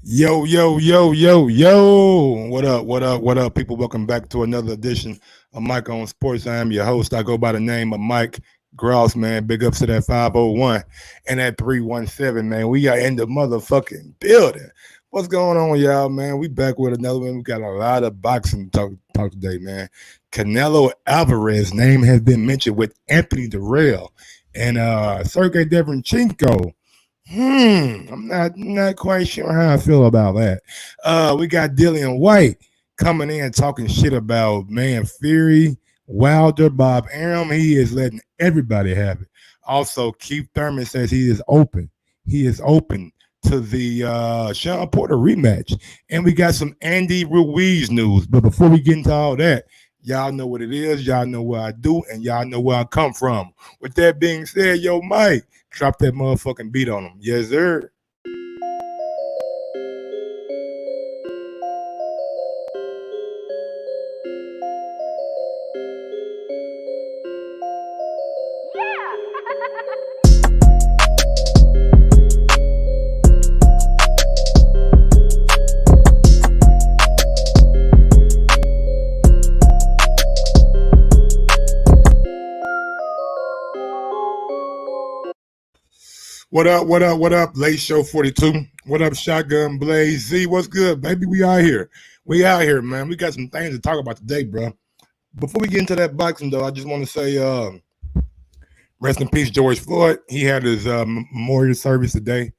Yo, yo, yo, yo, yo. What up, what up, what up, people? Welcome back to another edition of Mike on Sports. I am your host. I go by the name of Mike Gross, man. Big ups to that 501 and that 317, man. We are in the motherfucking building. What's going on, y'all, man? We back with another one. We got a lot of boxing talk today, man. Canelo Alvarez name has been mentioned with Anthony Durrell and Sergey Devenchenko. I'm not quite sure how I feel about that. We got Dillian Whyte coming in talking shit about man Fury, Wilder, Bob Arum. He is letting everybody have it. Also, Keith Thurman says he is open. He is open to the Sean Porter rematch. And we got some Andy Ruiz news. But before we get into all that, y'all know what it is. Y'all know what I do, and y'all know where I come from. With that being said, yo, Mike, drop that motherfucking beat on him. Yes, sir. What up, what up, what up? Late Show 42. What up, Shotgun Blaze Z? What's good, baby? We out here. We out here, man. We got some things to talk about today, bro. Before we get into that boxing, though, I just want to say rest in peace, George Floyd. He had his memorial service today.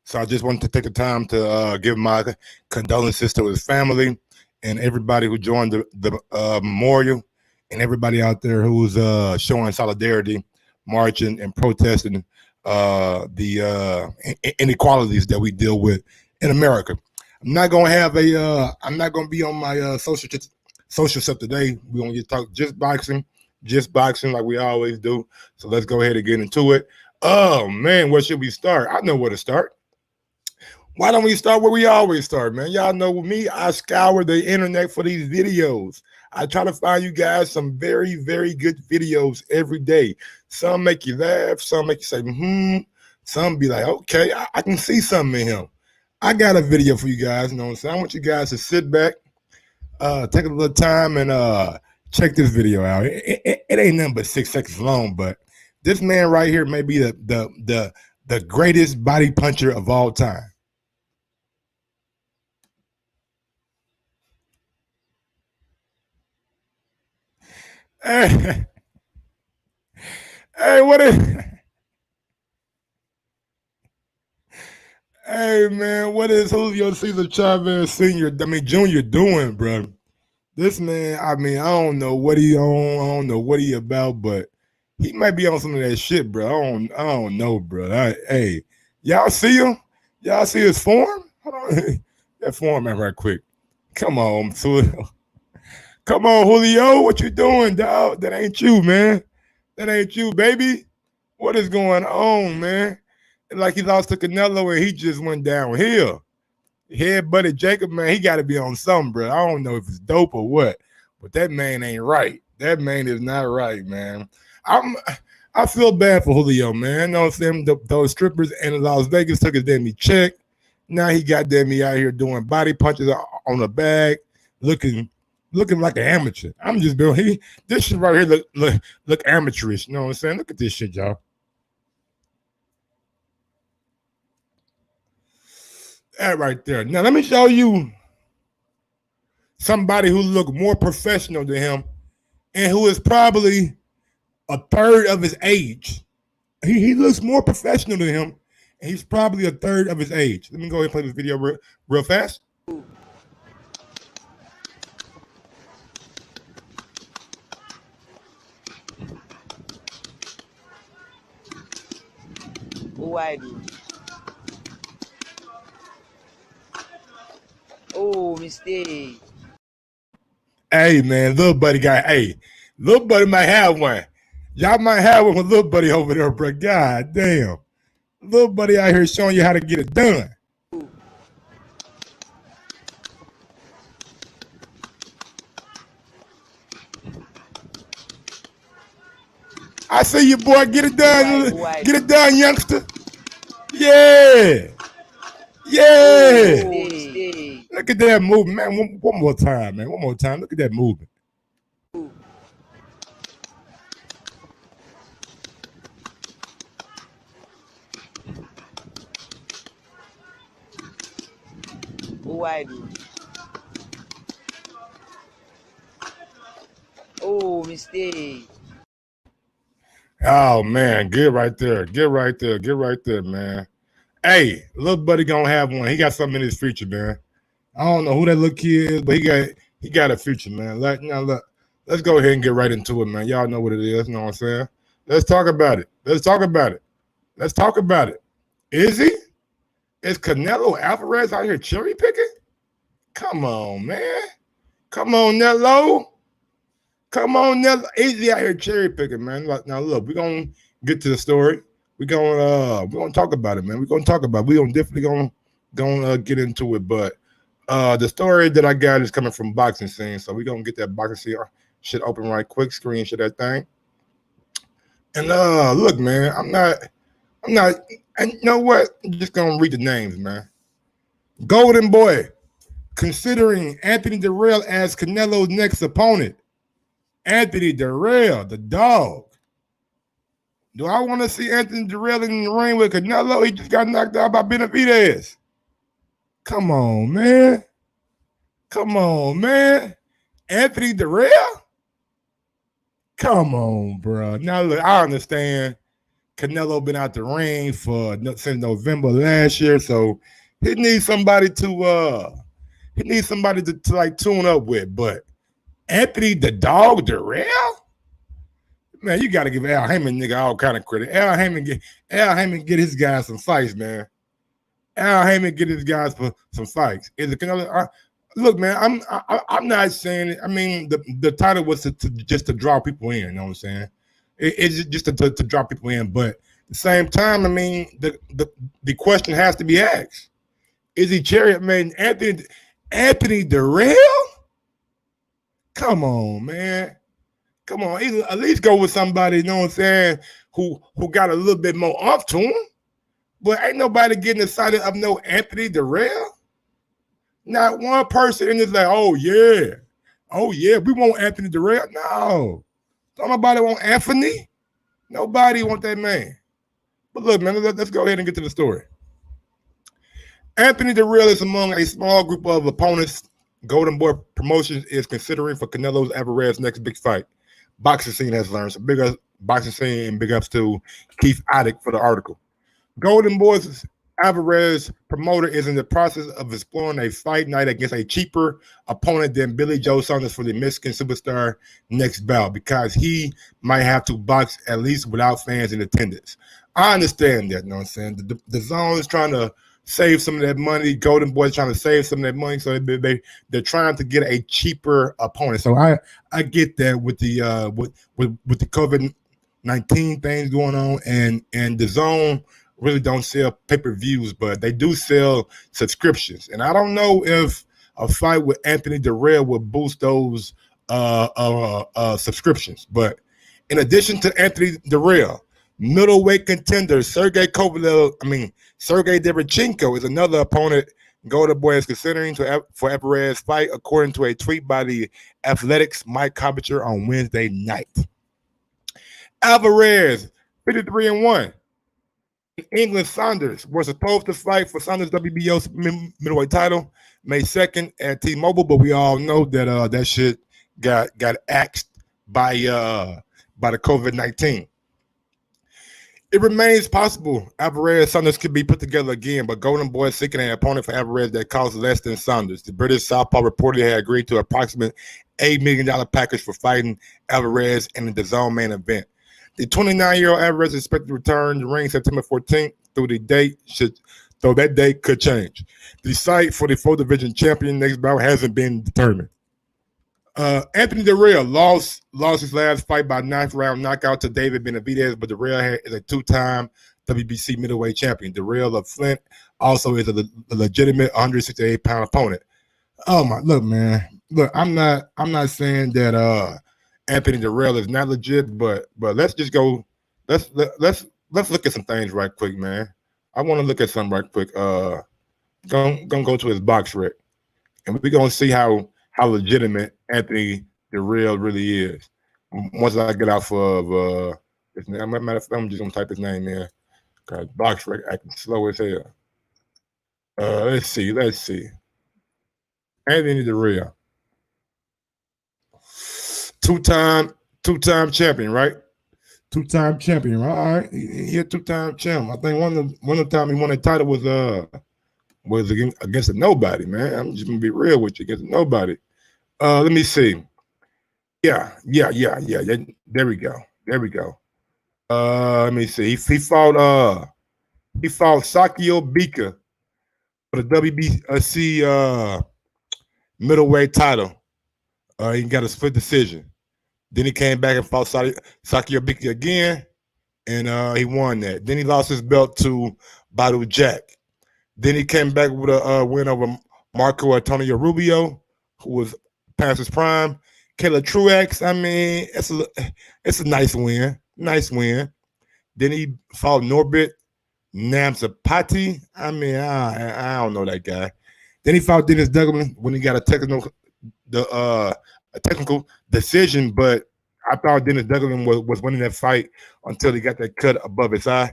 So I just wanted to take the time to give my condolences to his family and everybody who joined the memorial and everybody out there who's showing solidarity, marching, and protesting the inequalities that we deal with in America. I'm not gonna be on my social stuff today. We're gonna just talk just boxing like we always do. So let's go ahead and get into it. Oh man, where should we start? I know where to start. Why don't we start where we always start, man? Y'all know with me, I scour the internet for these videos. I try to find you guys some very, very good videos every day. Some make you laugh, some make you say, some be like, okay, I can see something in him. I got a video for you guys, you know what I'm saying? I want you guys to sit back, take a little time and check this video out. It ain't nothing but 6 seconds long, but this man right here may be the greatest body puncher of all time. Hey, hey, what is? Hey man, what is Julio Cesar Chavez Senior? I mean Junior doing, bro? This man, I mean, I don't know what he about, but he might be on some of that shit, bro. I don't know, bro. Hey, y'all see him? Y'all see his form? Hold on, that form, man, right quick. Come on, Julio. Come on, Julio. What you doing, dog? That ain't you, man. That ain't you, baby. What is going on, man? Like he lost to Canelo and he just went downhill. Head buddy Jacob, man, he got to be on something, bro. I don't know if it's dope or what, but that man ain't right. That man is not right, man. I feel bad for Julio, man. You know what I'm saying? Those strippers in Las Vegas took his damn check. Now he got damn me out here doing body punches on the bag, looking like an amateur. I'm just doing this shit right here look amateurish. You know what I'm saying? Look at this shit, y'all. That right there. Now let me show you somebody who looked more professional than him and who is probably a third of his age. He looks more professional than him, and he's probably a third of his age. Let me go ahead and play this video real fast. Who I do? Oh, mistake. Hey man, little buddy little buddy might have one. Y'all might have one with little buddy over there, bro. God damn. Little buddy out here showing you how to get it done. I see you, boy. Get it done. Get it done, youngster. Yeah. Yeah. Oh, Look at that movement, man. One more time, man. One more time. Look at that movement. Oh, I do. Oh, mistake. Oh man, get right there, man. Hey, little buddy gonna have one. He got something in his future, man. I don't know who that little kid is, but he got a future, man. Let's go ahead and get right into it, man. Y'all know what it is, you know what I'm saying? Let's talk about it. Is he? Is Canelo Alvarez out here cherry picking? Come on, man. Come on, Nello. Is he out here cherry picking, man? Now look, we're gonna get to the story. We're gonna talk about it, man. We're definitely gonna get into it. But the story that I got is coming from Boxing Scene, so we're gonna get that Boxing Scene shit open right quick, screenshot that thing. And look, man, I'm not, and you know what? I'm just gonna read the names, man. Golden Boy considering Anthony Dirrell as Canelo's next opponent. Anthony Dirrell, the dog. Do I want to see Anthony Dirrell in the ring with Canelo? He just got knocked out by Benavidez. Come on, man. Anthony Dirrell? Come on, bro. Now, look, I understand Canelo been out the ring since November last year, so he needs somebody to like tune up with. But Anthony the Dog Dirrell? Man, you got to give Al Heyman nigga all kind of credit. Al Heyman get his guys some fights, man. Al Heyman get his guys for some fights. Is it Canelo? Look, man, I'm not saying it. I mean, the title was just to draw people in. You know what I'm saying? It's just to draw people in. But at the same time, I mean, the question has to be asked: is he cherry? Man, Anthony Dirrell? Come on, man. Come on, at least go with somebody, you know what I'm saying, who got a little bit more off to him. But ain't nobody getting excited of no Anthony Dirrell. Not one person in this like, oh yeah, we want Anthony Dirrell. No, don't nobody want Anthony. Nobody want that man. But look, man, let's go ahead and get to the story. Anthony Dirrell is among a small group of opponents Golden Boy Promotions is considering for Canelo Alvarez's next big fight. Boxing Scene has learned. So big ups Boxing Scene and big ups to Keith Addick for the article. Golden Boy's Alvarez promoter is in the process of exploring a fight night against a cheaper opponent than Billy Joe Saunders for the Mexican superstar next bout because he might have to box at least without fans in attendance. I understand that, you know what I'm saying? The zone is trying to save some of that money. Golden Boy's trying to save some of that money, so they're trying to get a cheaper opponent. So I get that with the with the COVID-19 things going on, and the zone really don't sell pay-per-views, but they do sell subscriptions. And I don't know if a fight with Anthony Dirrell will boost those subscriptions. But in addition to Anthony Dirrell, middleweight contender Sergey Derevchenko is another opponent Golden Boy is considering for Alvarez's fight, according to a tweet by the Athletics' Mike Cobbetcher on Wednesday night. Alvarez, 53-1. England Saunders was supposed to fight for Saunders' WBO middleweight title May 2nd at T-Mobile, but we all know that that shit got axed by the COVID-19. It remains possible Alvarez Saunders could be put together again, but Golden Boy is seeking an opponent for Alvarez that costs less than Saunders. The British Southpaw reportedly had agreed to approximate $8 million package for fighting Alvarez in the DAZN main event. The 29-year-old Alvarez is expected to return to the ring September 14th, though that date could change. The site for the 4th Division champion next bout hasn't been determined. Anthony Dirrell lost his last fight by 9th round knockout to David Benavidez, but Dirrell is a two-time WBC middleweight champion. Dirrell of Flint also is a legitimate 168-pound opponent. Oh my, look, man. Look, I'm not saying that Anthony Dirrell is not legit, but let's just go. Let's look at some things right quick, man. I want to look at something right quick. Gonna go to his box rec. and we're gonna see how legitimate Anthony the Real really is. Once I get out for his name, matter of fact, I'm just gonna type his name in because box rec acting slow as hell. Let's see. Anthony the Real, two-time champion, right? Two-time champion, right? All right, he a two-time champ. I think one of the time he won a title was against a nobody, man. I'm just gonna be real with you, against a nobody. Let me see. Yeah. There we go. Let me see. He fought Sakio Bika for the WBC middleweight title. He got a split decision. Then he came back and fought Sakio Bika again, and he won that. Then he lost his belt to Badu Jack. Then he came back with a win over Marco Antonio Rubio, who was past his prime. Kayla Truex, I mean, it's a nice win. Then he fought Norbert Namsapati. I mean, I don't know that guy. Then he fought Dennis Duggan when he got a technical decision, but I thought Dennis Duggan was winning that fight until he got that cut above his eye.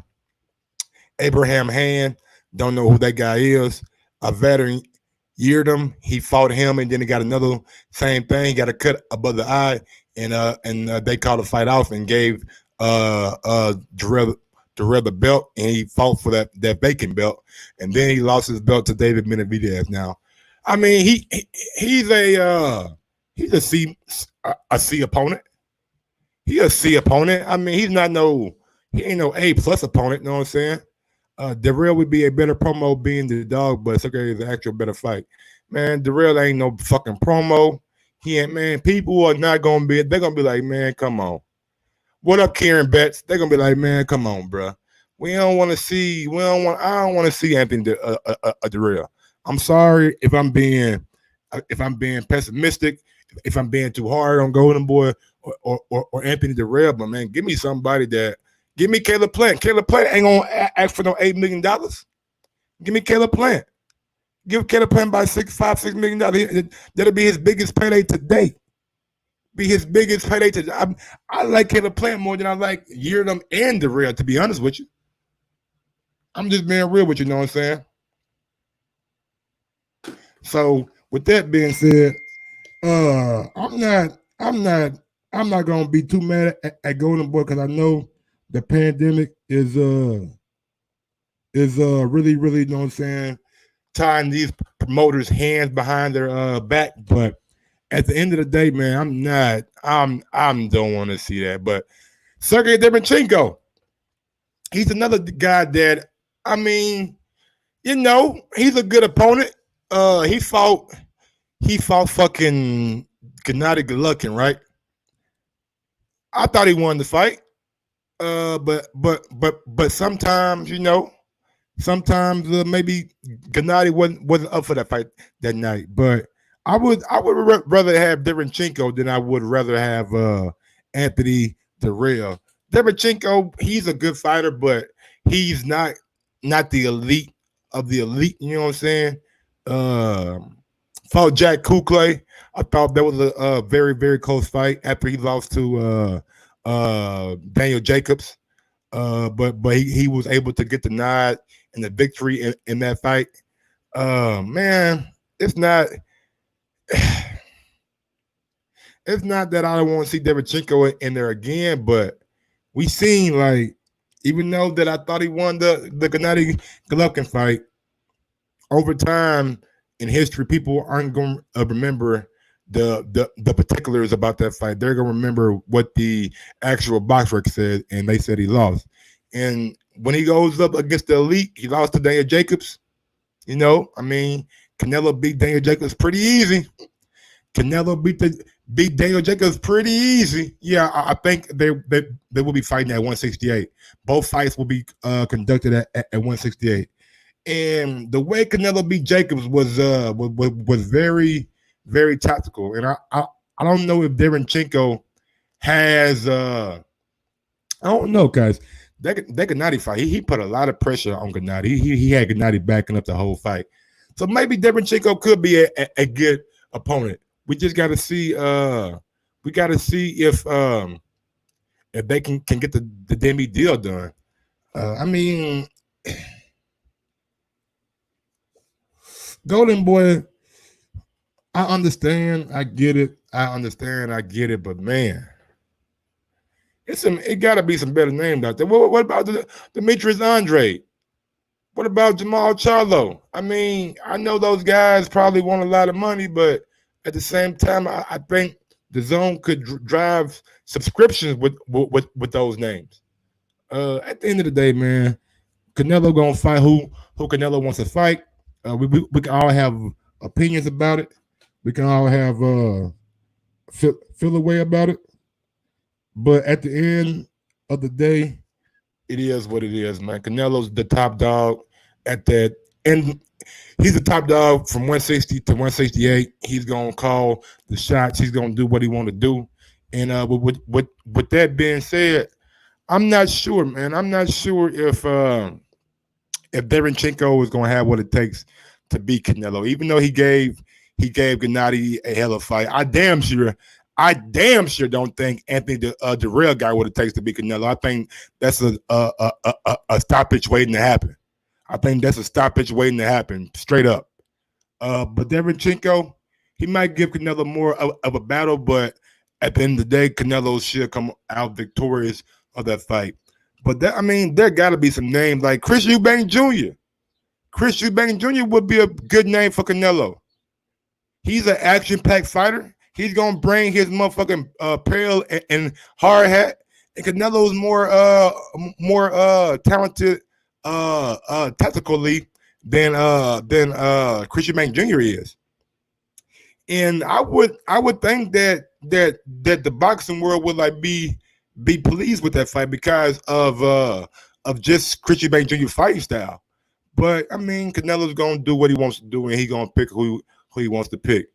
Abraham Hand, don't know who that guy is. A veteran, Yeardom, he fought him, and then he got another same thing. He got a cut above the eye, and they called the fight off and gave Jarrell the belt, and he fought for that vacant belt, and then he lost his belt to David Benavidez. Now, I mean, he's a C opponent. He's a C opponent. I mean, he ain't no A+ opponent. You know what I'm saying? Darrell would be a better promo being the dog, but it's okay, it's an actual better fight. Man, Darrell ain't no fucking promo. He ain't, man, people are not gonna be, they're gonna be like, man, come on. What up, Karen Betts? They're gonna be like, man, come on, bro. I don't want to see Anthony Darrell. I'm sorry if I'm being pessimistic, if I'm being too hard on Golden Boy or Anthony Darrell, but man, give me somebody that. Give me Caleb Plant. Caleb Plant ain't gonna ask for no $8 million. Give me Caleb Plant. Give Caleb Plant by $6 million. That'll be his biggest payday to date. I like Caleb Plant more than I like Yeardom and Darrell, to be honest with you. I'm just being real with you, know what I'm saying? So with that being said, I'm not gonna be too mad at Golden Boy because I know the pandemic is really, you know what I'm saying, tying these promoters' hands behind their back. But at the end of the day, man, I don't want to see that. But Sergey Derevyanchenko, he's another guy that, I mean, you know, he's a good opponent. He fought fucking Gennady Golovkin, right? I thought he won the fight. But sometimes, you know, maybe Gennady wasn't up for that fight that night. But I would rather have Derevyanchenko than I would rather have Anthony Darrell. Derevyanchenko, he's a good fighter, but he's not the elite of the elite. You know what I'm saying? Fought Jack Kukley. I thought that was a very, very close fight after he lost to Daniel Jacobs, but he was able to get the nod and the victory in that fight. Man, it's not that I don't want to see Derevyanchenko in there again, but we seen, like, even though that I thought he won the Gennady Golovkin fight, over time in history, people aren't going to remember the particulars about that fight. They're gonna remember what the actual box rec said, and they said he lost. And when he goes up against the elite, he lost to Daniel Jacobs. You know, I mean, Canelo beat Daniel Jacobs pretty easy. Beat Daniel Jacobs pretty easy. Yeah, I think they will be fighting at 168. Both fights will be conducted at 168. And the way Canelo beat Jacobs was very, very tactical. And I don't know if Derevyanchenko has I don't know, guys. That Gennady fight, he put a lot of pressure on Gennady. He had Gennady backing up the whole fight. So maybe Derenchenko could be a good opponent. We just got to see. We got to see if they can get the Demi deal done. I mean, Golden Boy. I understand. I get it. I get it. But man, it got to be some better names out there. What about Demetrius Andre? What about Jamal Charlo? I mean, I know those guys probably want a lot of money, but at the same time, I think the zone could drive subscriptions with those names. At the end of the day, man, Canelo gonna fight who Canelo wants to fight. We can all have opinions about it. We can all have feel a way about it. But at the end of the day, it is what it is, man. Canelo's the top dog at that, and he's the top dog from 160 to 168. He's gonna call the shots. He's gonna do what he want to do. And with that being said, I'm not sure, man. I'm not sure if Derenchenko is gonna have what it takes to beat Canelo, even though he gave Gennady a hell of a fight. I damn sure don't think Anthony the real guy what it takes to beat Canelo. I think that's a stoppage waiting to happen. I think that's a stoppage waiting to happen, straight up. But Derenchenko, he might give Canelo more of a battle, but at the end of the day, Canelo should come out victorious of that fight. But there got to be some names like Chris Eubank Jr. Chris Eubank Jr. would be a good name for Canelo. He's an action-packed fighter. He's gonna bring his motherfucking pale and hard hat. And Canelo's more talented tactically than Chris Eubank Jr. is. And I would think that the boxing world would be pleased with that fight because of just Chris Eubank Jr. fighting style. But I mean, Canelo's gonna do what he wants to do, and he's gonna pick who he wants to pick.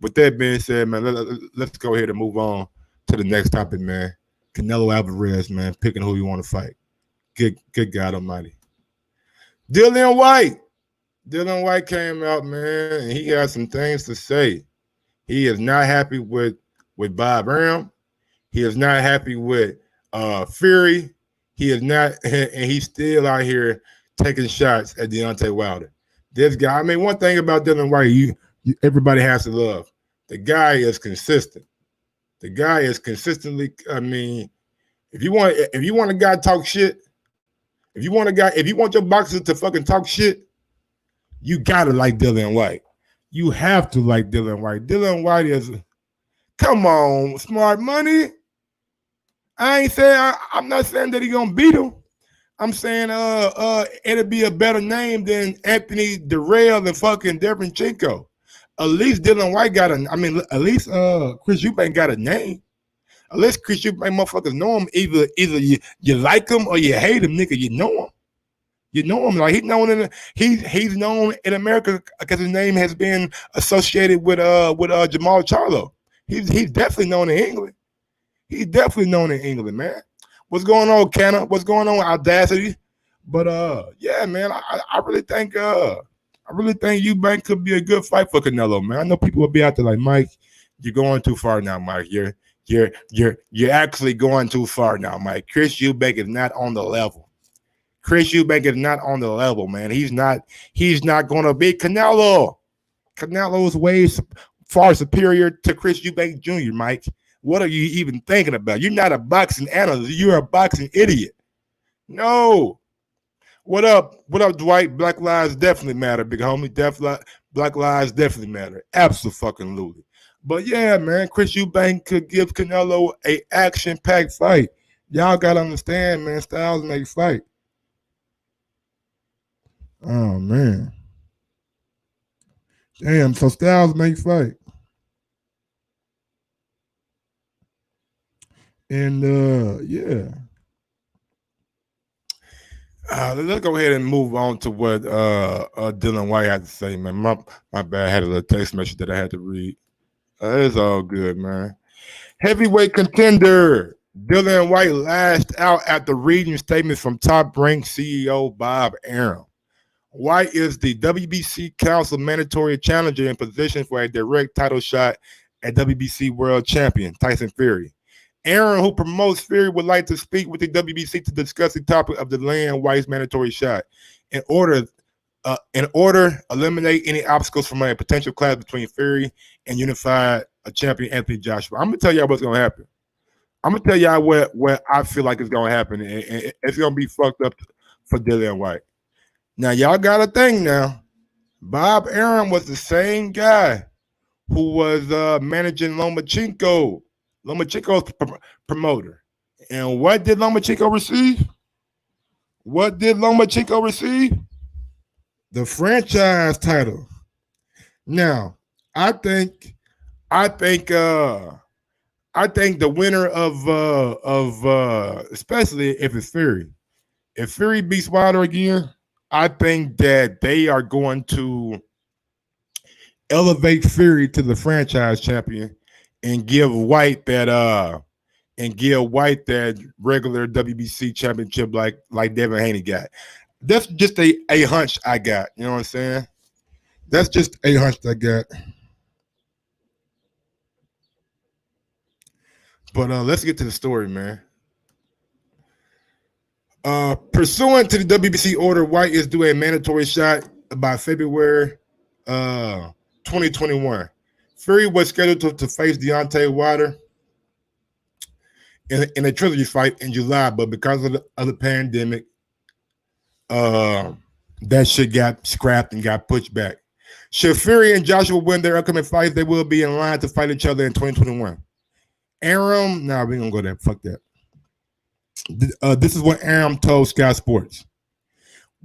With that being said, man, let's go ahead and move on to the next topic, man. Canelo Alvarez, man, picking who you want to fight. Good God Almighty. Dillian Whyte came out, man, and he got some things to say. He is not happy with Bob Arum. He is not happy with Fury. He is not, and he's still out here taking shots at Deontay Wilder. This guy, I mean, one thing about Dillian Whyte, everybody has to love. The guy is consistent. The guy is consistently. I mean, if you want a guy to talk shit, if you want your boxer to fucking talk shit, you gotta like Dillian Whyte. You have to like Dillian Whyte. Dillian Whyte is, come on, smart money. I'm not saying that he's gonna beat him. I'm saying it'll be a better name than Anthony Darrell and fucking Derenchenko. At least Dillian Whyte at least Chris Eubank got a name. At least Chris Eubank motherfuckers know him. Either you like him or you hate him, nigga. You know him. You know him. Like he's known in America because his name has been associated with Jamal Charlo. He's definitely known in England. He's definitely known in England, man. What's going on, Canna? What's going on, Audacity? But yeah, man, I really think Eubank could be a good fight for Canelo, man. I know people will be out there like, Mike, you're going too far now, Mike. You're actually going too far now, Mike. Chris Eubank is not on the level. Chris Eubank is not on the level, man. He's not going to beat Canelo. Canelo is way far superior to Chris Eubank Jr., Mike. What are you even thinking about? You're not a boxing analyst. You're a boxing idiot. No. What up, Dwight? Black lives definitely matter, big homie. Black lives definitely matter. Absolutely. But yeah, man, Chris Eubank could give Canelo a action-packed fight. Y'all got to understand, man, styles make fight. Oh, man. Damn, so styles make fight. And, yeah. Let's go ahead and move on to what Dillian Whyte had to say, man. My bad. I had a little text message that I had to read. It's all good, man. Heavyweight contender Dillian Whyte lashed out after reading statements from top-ranked CEO Bob Arum Whyte is the WBC Council mandatory challenger in position for a direct title shot at WBC World Champion Tyson Fury. Aaron, who promotes Fury, would like to speak with the WBC to discuss the topic of Dillian Whyte's mandatory shot. In order, eliminate any obstacles from a potential clash between Fury and unified champion Anthony Joshua. I'm gonna tell y'all what's gonna happen. I'm gonna tell y'all what I feel like is gonna happen, and it's gonna be fucked up for Dillian Whyte. Now y'all got a thing now. Bob Arum was the same guy who was managing Lomachenko's promoter. And what did Lomachenko receive? What did Lomachenko receive? The franchise title. Now, I think the winner of especially if it's Fury. If Fury beats Wilder again, I think that they are going to elevate Fury to the franchise champion and give Whyte that regular WBC championship like Devin Haney got. That's just a hunch I got. You know what I'm saying? That's just a hunch I got. But let's get to the story, man. Pursuant to the WBC order, Whyte is due a mandatory shot by February 2021. Fury was scheduled to face Deontay Wilder in a trilogy fight in July, but because of the pandemic, that shit got scrapped and got pushed back. Should Fury and Joshua win their upcoming fights, they will be in line to fight each other in 2021. Arum, nah, we ain't gonna go there. Fuck that. This is what Arum told Sky Sports.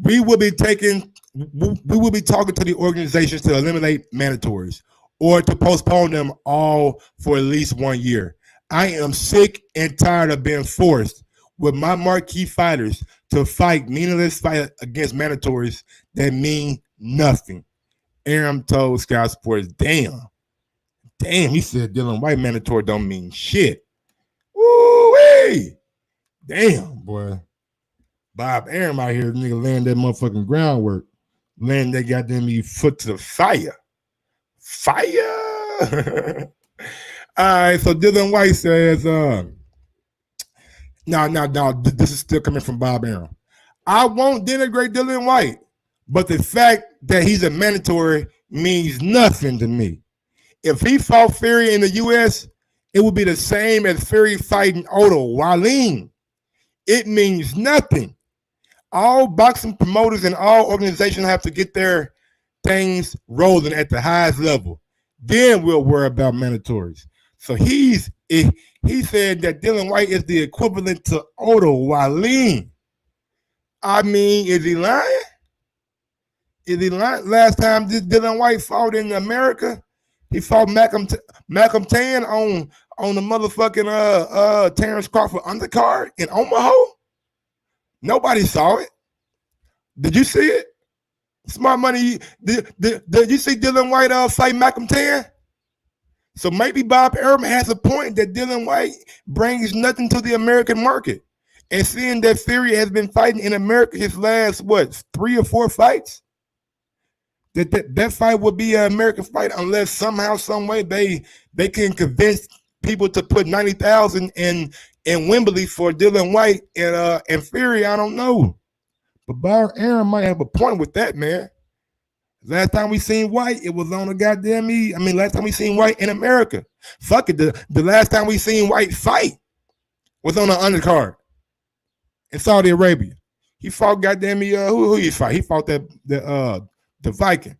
We will be talking to the organizations to eliminate mandatories or to postpone them all for at least 1 year. I am sick and tired of being forced with my marquee fighters to fight meaningless fight against mandatories that mean nothing. Arum told Sky Sports, damn, he said Dillian Whyte mandatory don't mean shit. Woo-wee. Damn, boy. Bob Arum out here, nigga, laying that motherfucking groundwork. Laying that goddamn foot to the fire. Fire! All right, so Dillian Whyte says, no, this is still coming from Bob Arum. I won't denigrate Dillian Whyte, but the fact that he's a mandatory means nothing to me. If he fought Fury in the U.S., it would be the same as Fury fighting Otto Wallin. It means nothing. All boxing promoters and all organizations have to get their things rolling at the highest level. Then we'll worry about mandatories. So he said that Dillian Whyte is the equivalent to Otto Wallin. I mean, is he lying? Is he lying? Last time this Dillian Whyte fought in America, he fought Malcolm Tan on the motherfucking Terrence Crawford undercard in Omaha. Nobody saw it. Did you see it? Smart money. Did you see Dillian Whyte fight Malcolm Tan? So maybe Bob Arum has a point that Dillian Whyte brings nothing to the American market. And seeing that Fury has been fighting in America his last, 3 or 4 fights? That fight would be an American fight unless somehow, some way they can convince people to put 90,000 in Wembley for Dillian Whyte and Fury. I don't know, but Bob Arum might have a point with that, man. Last time we seen Whyte, it was on a goddamn last time we seen Whyte in America. Fuck it, the last time we seen Whyte fight was on an undercard in Saudi Arabia. He fought goddamn who he fought? He fought the Viking.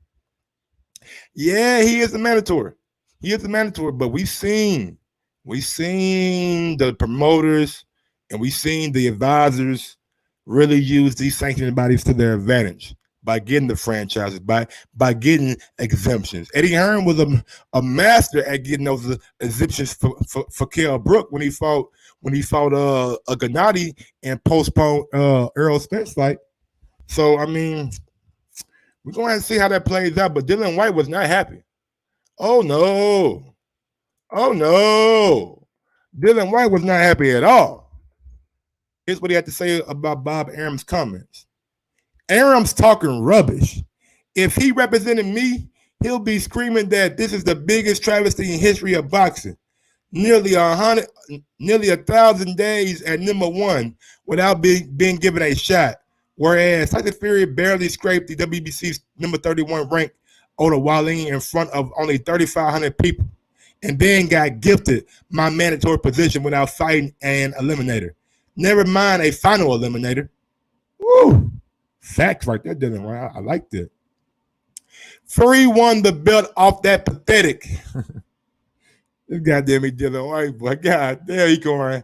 Yeah, he is a mandatory. But we've seen the promoters and we've seen the advisors really use these sanctioning bodies to their advantage by getting the franchises, by getting exemptions. Eddie Hearn was a master at getting those exemptions for Kell Brook when he fought a Gennady and postponed Errol Spence fight. So I mean, we're going to have to see how that plays out. But Dillian Whyte was not happy. Oh no. Dillian Whyte was not happy at all. Here's what he had to say about Bob Arum's comments. Arum's talking rubbish. If he represented me, he'll be screaming that this is the biggest travesty in history of boxing. Nearly 1,000 days at number one without being given a shot. Whereas Tyson Fury barely scraped the WBC's number 31 rank Oda Wallin in front of only 3,500 people, and then got gifted my mandatory position without fighting an eliminator. Never mind a final eliminator. Woo! Facts right there, Dillian Whyte. I like that. Fury won the belt off that pathetic. This goddamn me Dillian Whyte, boy. God damn, he going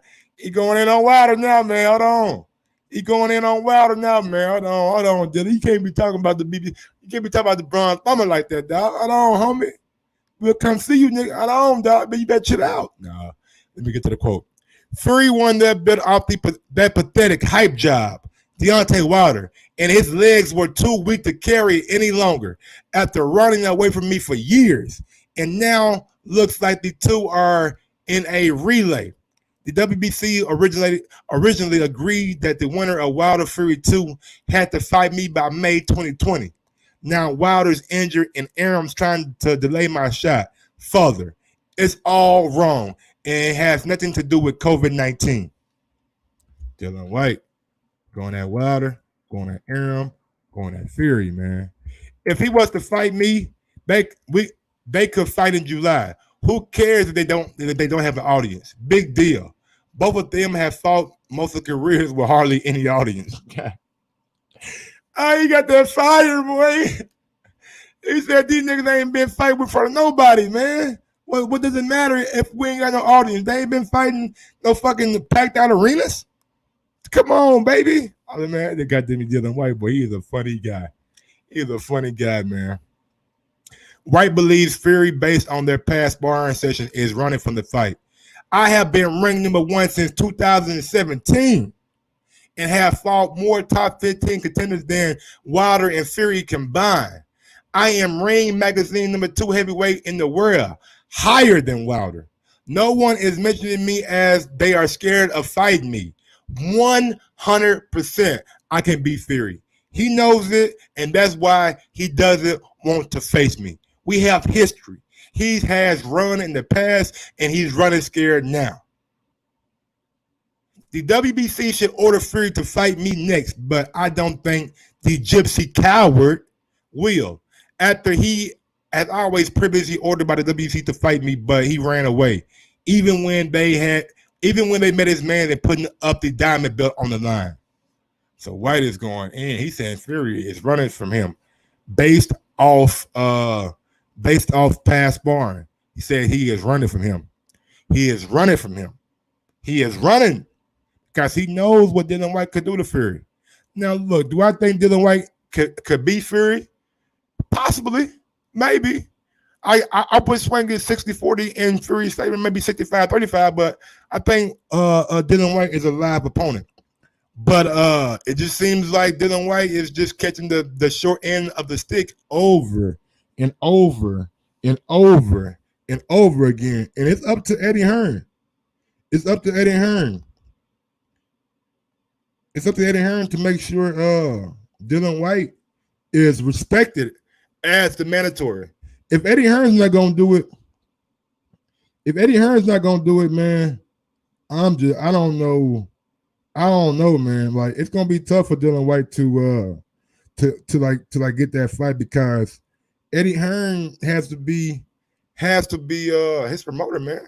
in on Wilder now, man. Hold on. He going in on Wilder now, man. Hold on, Dillian. You can't be talking about the BB. You can't be talking about the Braun Thumber like that, dog. Hold on, homie. We'll come see you, nigga. Hold on, dog. But you better chill out. Nah. Let me get to the quote. Fury won that belt off that pathetic hype job, Deontay Wilder, and his legs were too weak to carry it any longer after running away from me for years. And now looks like the two are in a relay. The WBC originally agreed that the winner of Wilder Fury 2 had to fight me by May 2020. Now Wilder's injured and Arum's trying to delay my shot further. It's all wrong and it has nothing to do with COVID-19. Dillian Whyte going at Wilder, going at Arum, going at Fury, man. If he was to fight me, they could fight in July. Who cares if they don't have an audience? Big deal. Both of them have fought most of their careers with hardly any audience. Oh, he got that fire, boy. He said these niggas ain't been fighting in front of nobody, man. What does it matter if we ain't got no audience? They ain't been fighting no fucking packed out arenas. Come on, baby. Oh, man, they got Dillian Whyte, boy. He is a funny guy. He's a funny guy, man. Whyte believes Fury, based on their past sparring session, is running from the fight. I have been ranked number one since 2017 and have fought more top 15 contenders than Wilder and Fury combined. I am Ring Magazine number 2 heavyweight in the world, higher than Wilder. No one is mentioning me as they are scared of fighting me. 100% I can beat Fury. He knows it, and that's why he doesn't want to face me. We have history. He has run in the past, and he's running scared now. The WBC should order Fury to fight me next, but I don't think the gypsy coward will. After he has always previously ordered by the WBC to fight me, but he ran away. Even when they met his man and putting up the diamond belt on the line. So Whyte is going in. He's saying Fury is running from him based off past sparring. He said he is running from him. He is running from him. He is running because he knows what Dillian Whyte could do to Fury. Now, look, do I think Dillian Whyte could beat Fury? Possibly. Maybe. I put swinging 60-40 in Fury's favor, maybe 65-35, but I think Dillian Whyte is a live opponent. But it just seems like Dillian Whyte is just catching the short end of the stick over and over and over and over again. And it's up to Eddie Hearn. It's up to Eddie Hearn. It's up to Eddie Hearn to make sure Dillian Whyte is respected as the mandatory. If Eddie Hearn's not gonna do it, man, I don't know. I don't know, man. Like, it's gonna be tough for Dillian Whyte to get that fight because Eddie Hearn has to be his promoter, man.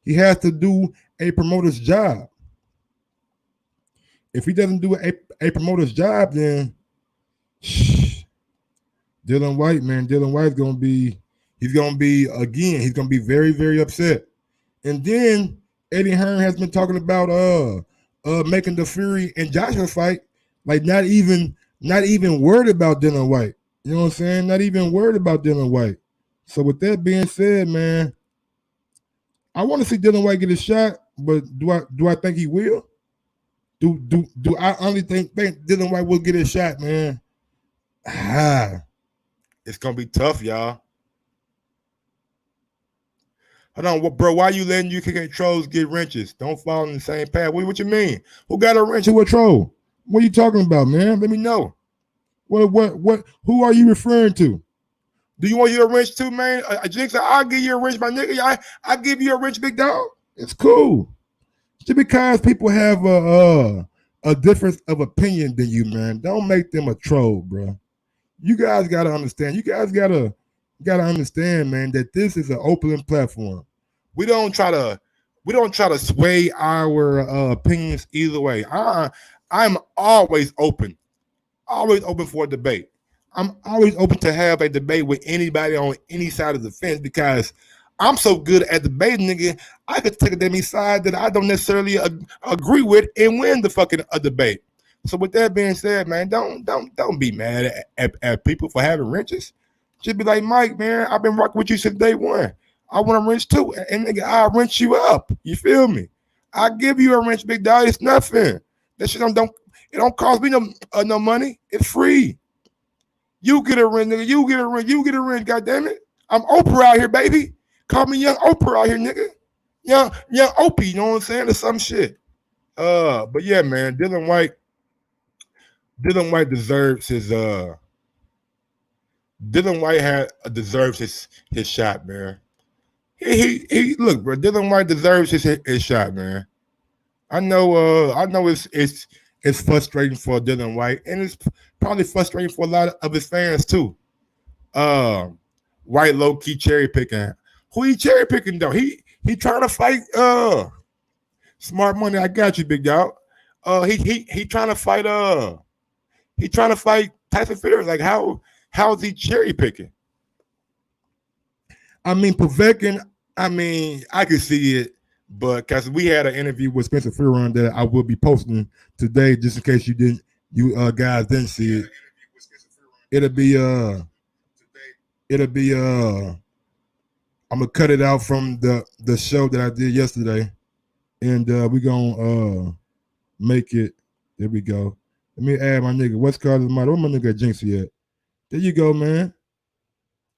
He has to do a promoter's job. If he doesn't do a promoter's job, then Dillian Whyte, man, Dillian Whyte's gonna be very, very upset. And then Eddie Hearn has been talking about making the Fury and Joshua fight, like not even worried about Dillian Whyte. You know what I'm saying? Not even worried about Dillian Whyte. So with that being said, man, I want to see Dillian Whyte get a shot, but do I think he will? Do I only think Dillian Whyte will get a shot, man? It's gonna be tough, y'all. Hold on, bro. Why you letting UK trolls get wrenches? Don't fall in the same path. What you mean? Who got a wrench? Who a troll? What are you talking about, man? Let me know. What? Who are you referring to? Do you want you a wrench too, man? Jinx, I'll give you a wrench, my nigga. I give you a wrench, big dog. It's cool. Just because people have a difference of opinion than you, man, don't make them a troll, bro. You guys gotta understand. You guys gotta understand, man, that this is an open platform. We don't try to sway our opinions either way. I'm always open for a debate. I'm always open to have a debate with anybody on any side of the fence because I'm so good at debating, nigga. I could take a damn side that I don't necessarily agree with and win the fucking debate. So with that being said, man, don't be mad at people for having wrenches. Just be like, Mike, man, I've been rocking with you since day one. I want a wrench too, and nigga, I'll wrench you up. You feel me? I give you a wrench, big dog. It's nothing. That shit don't cost me no money. It's free. You get a wrench, nigga. You get a wrench. God damn it. I'm Oprah out here, baby. Call me young Oprah out here, nigga. Young Opie. You know what I'm saying? Or some shit. But yeah, man, Dillian Whyte deserves his Dillian Whyte deserves his shot, man. He look, bro. Dillian Whyte deserves his shot, man. I know it's frustrating for Dillian Whyte, and it's probably frustrating for a lot of his fans too. White low key cherry picking. Who he cherry picking though? He trying to fight Smart Money. I got you, big dog. He trying to fight Tyson Fury. Like how's he cherry picking? I mean, Povetkin. I mean, I could see it, but because we had an interview with Spencer Fury that I will be posting today, just in case you guys didn't see it. It'll be I'm gonna cut it out from the show that I did yesterday, and we gonna make it. There we go. Let me add my nigga. What's called the moderator? Where my nigga Jinxie at? There you go, man.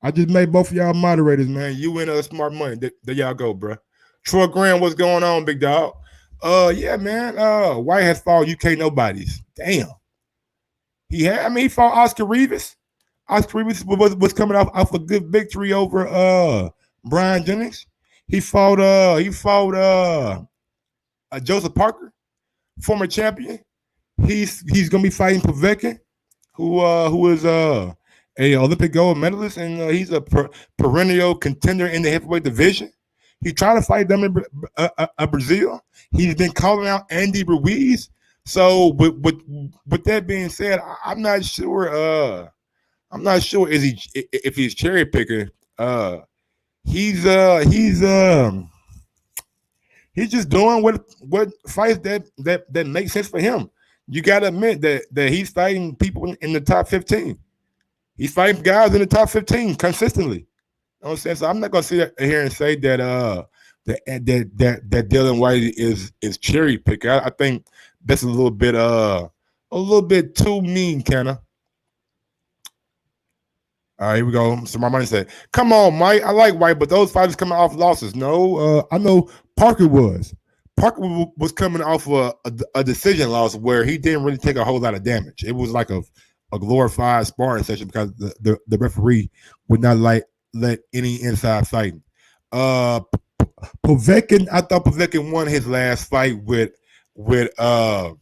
I just made both of y'all moderators, man. You and Smart Money. There y'all go, bro. Troy Graham, what's going on, big dog? Yeah, man. White has fought UK nobodies. Damn. He fought Oscar Rivas. Oscar Rivas was coming off a good victory over Brian Jennings. He fought Joseph Parker, former champion. He's gonna be fighting Povetkin, who is a Olympic gold medalist, and he's a perennial contender in the heavyweight division. He tried to fight them in Brazil. He's been calling out Andy Ruiz. So with that being said, I'm not sure. If he's cherry picking. He's just doing what fights that make sense for him. You gotta admit that he's fighting people in the top 15. He's fighting guys in the top 15 consistently. You know what I'm saying? So I'm not gonna sit here and say that Dillian Whyte is cherry picking. I think that's a little bit too mean, kinda. All right, here we go. So my money said, "Come on, Mike. I like White, but those fighters coming off losses. No, I know Parker was. Parker was coming off a decision loss where he didn't really take a whole lot of damage. It was like a glorified sparring session because the referee would not let any inside fighting. Povetkin, I thought Povetkin won his last fight with Hunter.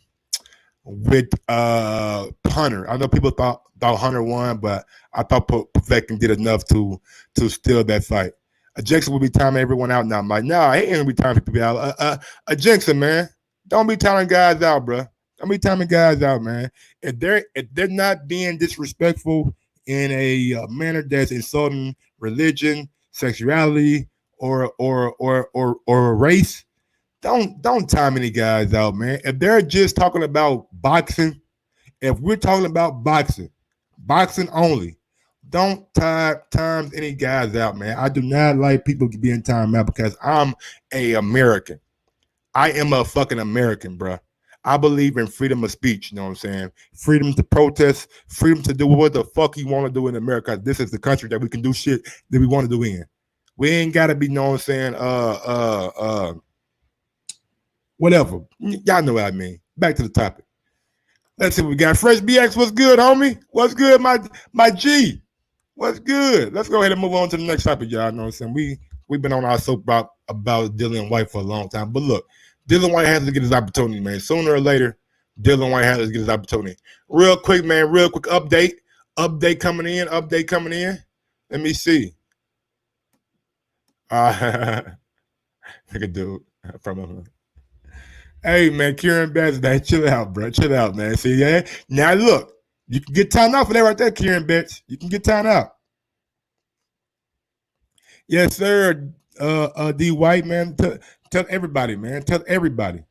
I know people thought Hunter won, but I thought Povetkin did enough to steal that fight. Jackson will be timing everyone out now. I'm like, nah, he ain't gonna be timing people out. Jackson, man, don't be timing guys out, bro. Don't be timing guys out, man. If they're not being disrespectful in a manner that's insulting religion, sexuality, or race, don't time any guys out, man. If they're just talking about boxing, if we're talking about boxing only, don't time any guys out, man. I do not like people being timed out because I'm a American. I am a fucking American, bro. I believe in freedom of speech, you know what I'm saying? Freedom to protest, freedom to do what the fuck you want to do in America. This is the country that we can do shit that we want to do in. We ain't gotta be, you know what I'm saying, whatever. Y'all know what I mean. Back to the topic. Let's see what we got. Fresh BX, what's good, homie? What's good, my G? What's good? Let's go ahead and move on to the next topic, y'all. Know what I'm saying? We've been on our soap about Dillian Whyte for a long time. But look, Dillian Whyte has to get his opportunity, man. Sooner or later, Dillian Whyte has to get his opportunity. Real quick, man, real quick update. Update coming in. Let me see. Look at dude from Hey, man, Kieran Betts, man, chill out, bro. Chill out, man. See, yeah? Now, look, you can get timed out for that right there, Kieran Betts. You can get timed out. Yes, sir. D. White, man. Tell everybody, man. Tell everybody.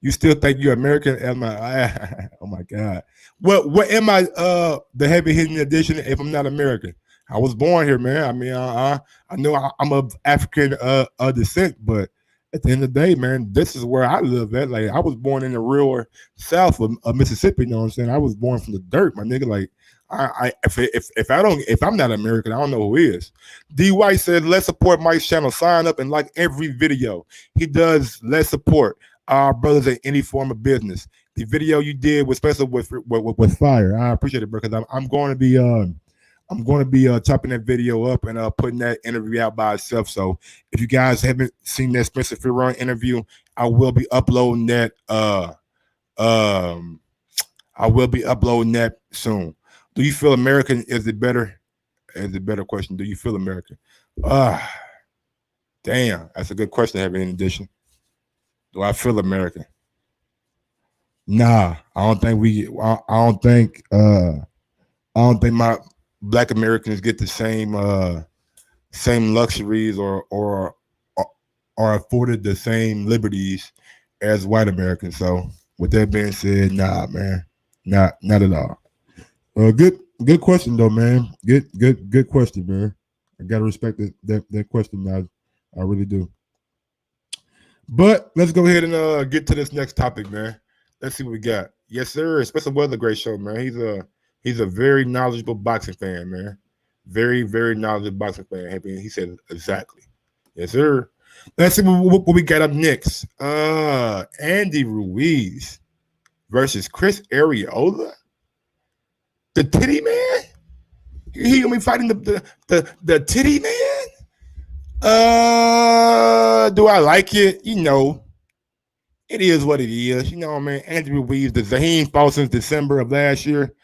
You still think you're American? Am I? Oh my God. What am I? The heavy hitting edition. If I'm not American, I was born here, man. I mean, I know I'm of African descent, but at the end of the day, man, this is where I live at. Like, I was born in the real South of Mississippi. You know what I'm saying? I was born from the dirt, my nigga. Like, if I'm not American, I don't know who is. D. White said, let's support Mike's channel. Sign up and like every video he does. Let's support our brothers in any form of business. The video you did was special with fire. I appreciate it, bro. Because I'm going to be chopping that video up and putting that interview out by itself. So if you guys haven't seen that Spencer Fearon interview, I will be uploading that. I will be uploading that soon. Do you feel American? Is it better question. Do you feel American? Damn, that's a good question to have in addition. Do I feel American? Nah, I don't think my Black Americans get the same luxuries or are afforded the same liberties as white Americans. So with that being said, nah, man, not at all. Good question though, man. Good question, man. I gotta respect that question, man. I really do. But let's go ahead and get to this next topic, man. Let's see what we got. Yes, sir. Special Weather, great show, man. He's a very knowledgeable boxing fan, man. Very, very knowledgeable boxing fan. He said exactly. Yes, sir. Let's see what we got up next. Andy Ruiz versus Chris Arreola. The titty man? He gonna be fighting the titty man? Do I like it? You know, it is what it is. You know, man. Andy Ruiz, he ain't fought since December of last year.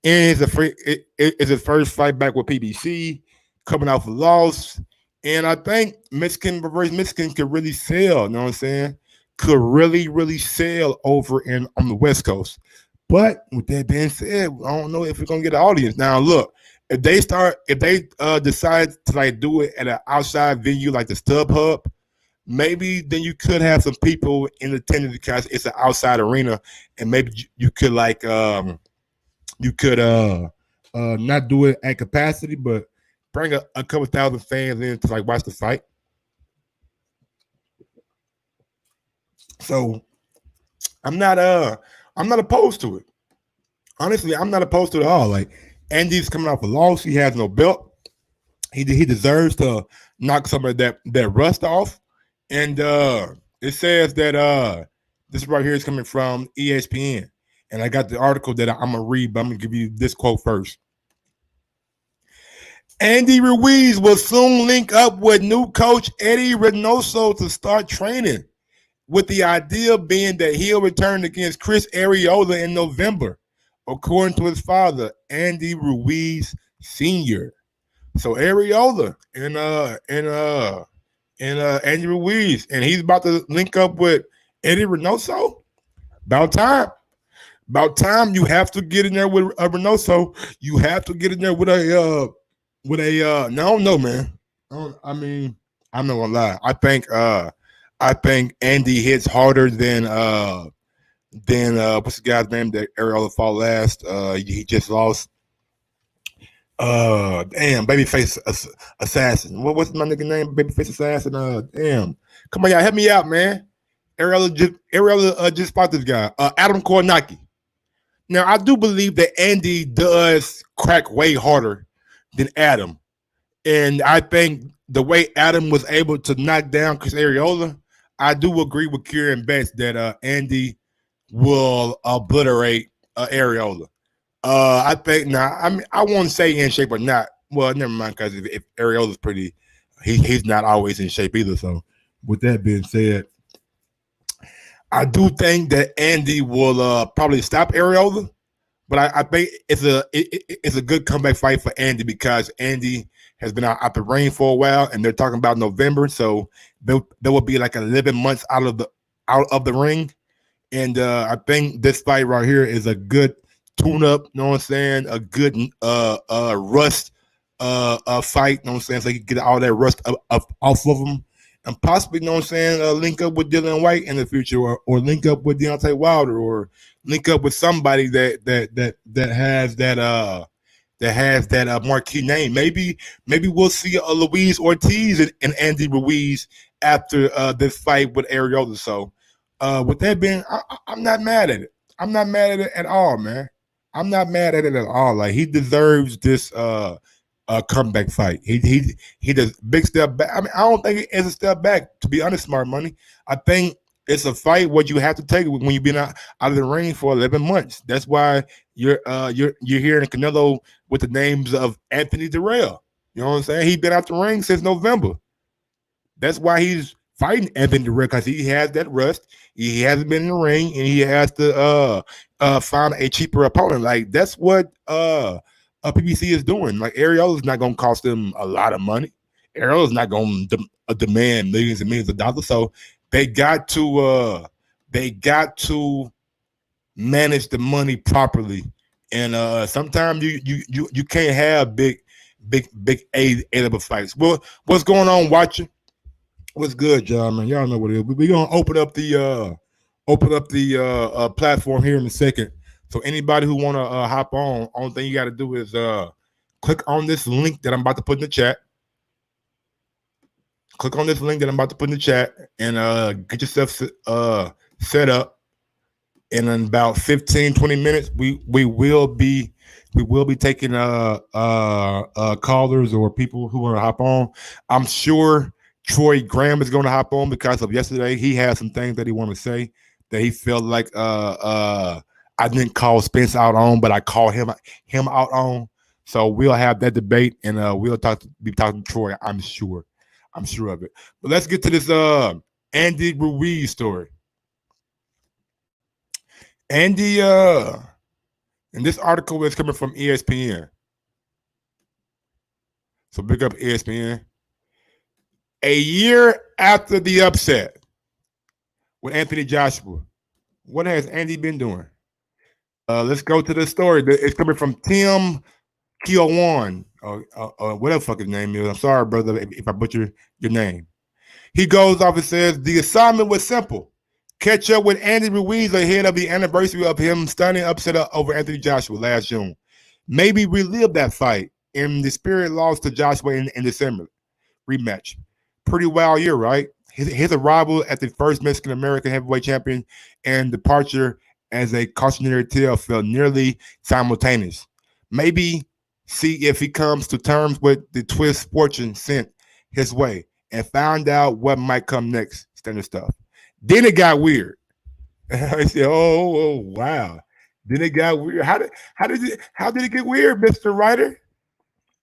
And it's his first fight back with PBC, coming off a loss. And I think Mexican could really sell, you know what I'm saying? Could really, really sell over on the West Coast. But with that being said, I don't know if we're gonna get an audience. Now, look, if they decide to like do it at an outside venue like the StubHub, maybe then you could have some people in attendance because it's an outside arena, and maybe you could like not do it at capacity, but bring a couple thousand fans in to like watch the fight. So I'm not opposed to it. Honestly, I'm not opposed to it at all. Like, Andy's coming off a loss. He has no belt. He deserves to knock some of that rust off. And it says that this right here is coming from ESPN. And I got the article that I'm going to read, but I'm going to give you this quote first. Andy Ruiz will soon link up with new coach Eddie Reynoso to start training, with the idea being that he'll return against Chris Arreola in November, according to his father, Andy Ruiz Sr. So Arreola and Andy Ruiz, and he's about to link up with Eddie Reynoso. About time you have to get in there with Reynoso. You have to get in there with a no, I don't know, man. I mean, I'm not gonna lie. I think Andy hits harder than what's the guy's name that Arreola fought last? He just lost. Damn, Babyface Assassin. What's my nigga name? Babyface Assassin. Damn. Come on, y'all, help me out, man. Arreola just fought this guy, Adam Kornacki. Now, I do believe that Andy does crack way harder than Adam, and I think the way Adam was able to knock down Chris Arreola, I do agree with Kieran Betts that Andy will obliterate Arreola. I think now. I mean, I won't say in shape or not. Well, never mind, because if Arreola's pretty, he's not always in shape either. So, with that being said, I do think that Andy will probably stop Arreola, but I think it's a good comeback fight for Andy because Andy has been out the ring for a while, and they're talking about November, so there will be like 11 months out of the ring. And I think this fight right here is a good tune up, you know what I'm saying? A good rust fight, you know what I'm saying? So you can get all that rust off of them. And possibly, you know what I'm saying, link up with Dillian Whyte in the future, or link up with Deontay Wilder, or link up with somebody that has that marquee name. Maybe we'll see a Luis Ortiz and Andy Ruiz after this fight with Arreola. So with that being, I'm not mad at it. I'm not mad at it at all, man. I'm not mad at it at all. Like, he deserves this comeback fight. He does big step back. I mean, I don't think it is a step back, to be honest, Smart Money. I think it's a fight what you have to take when you've been out of the ring for 11 months. That's why you're hearing Canelo with the names of Anthony Darrell. You know what I'm saying? He's been out the ring since November. That's why he's fighting Anthony Darrell, because he has that rust. He hasn't been in the ring, and he has to find a cheaper opponent. Like, that's what PBC is doing. Like, Arreola is not going to cost them a lot of money. Arreola is not going to demand millions and millions of dollars. So they got to manage the money properly. And sometimes you can't have big A-level fights. Well, what's going on, watching? What's good, y'all, man? Y'all know what it is. We're gonna open up the platform here in a second. So anybody who wanna hop on, only thing you got to do is click on this link that I'm about to put in the chat. Click on this link that I'm about to put in the chat, and get yourself set up. And in about 15, 20 minutes, we will be taking callers or people who want to hop on. I'm sure Troy Graham is going to hop on because of yesterday. He had some things that he wanted to say that he felt like I didn't call Spence out on, but I called him out on. So we'll have that debate, and we'll be talking to Troy. I'm sure of it. But let's get to this Andy Ruiz story. Andy, and this article is coming from ESPN. So big up ESPN. A year after the upset with Anthony Joshua, what has Andy been doing? Let's go to the story. It's coming from Tim Kiowan, whatever fuck his name is. I'm sorry, brother, if I butcher your name. He goes off and says, the assignment was simple. Catch up with Andy Ruiz ahead of the anniversary of him stunning upset over Anthony Joshua last June. Maybe relive that fight. And the Spirit lost to Joshua in December. Rematch. Pretty wild year, right? His arrival at the first Mexican-American heavyweight champion and departure as a cautionary tale felt nearly simultaneous. Maybe see if he comes to terms with the twist fortune sent his way and find out what might come next. Standard stuff. Then it got weird. I said, "Oh, wow." Then it got weird. How did it get weird, Mr. Writer?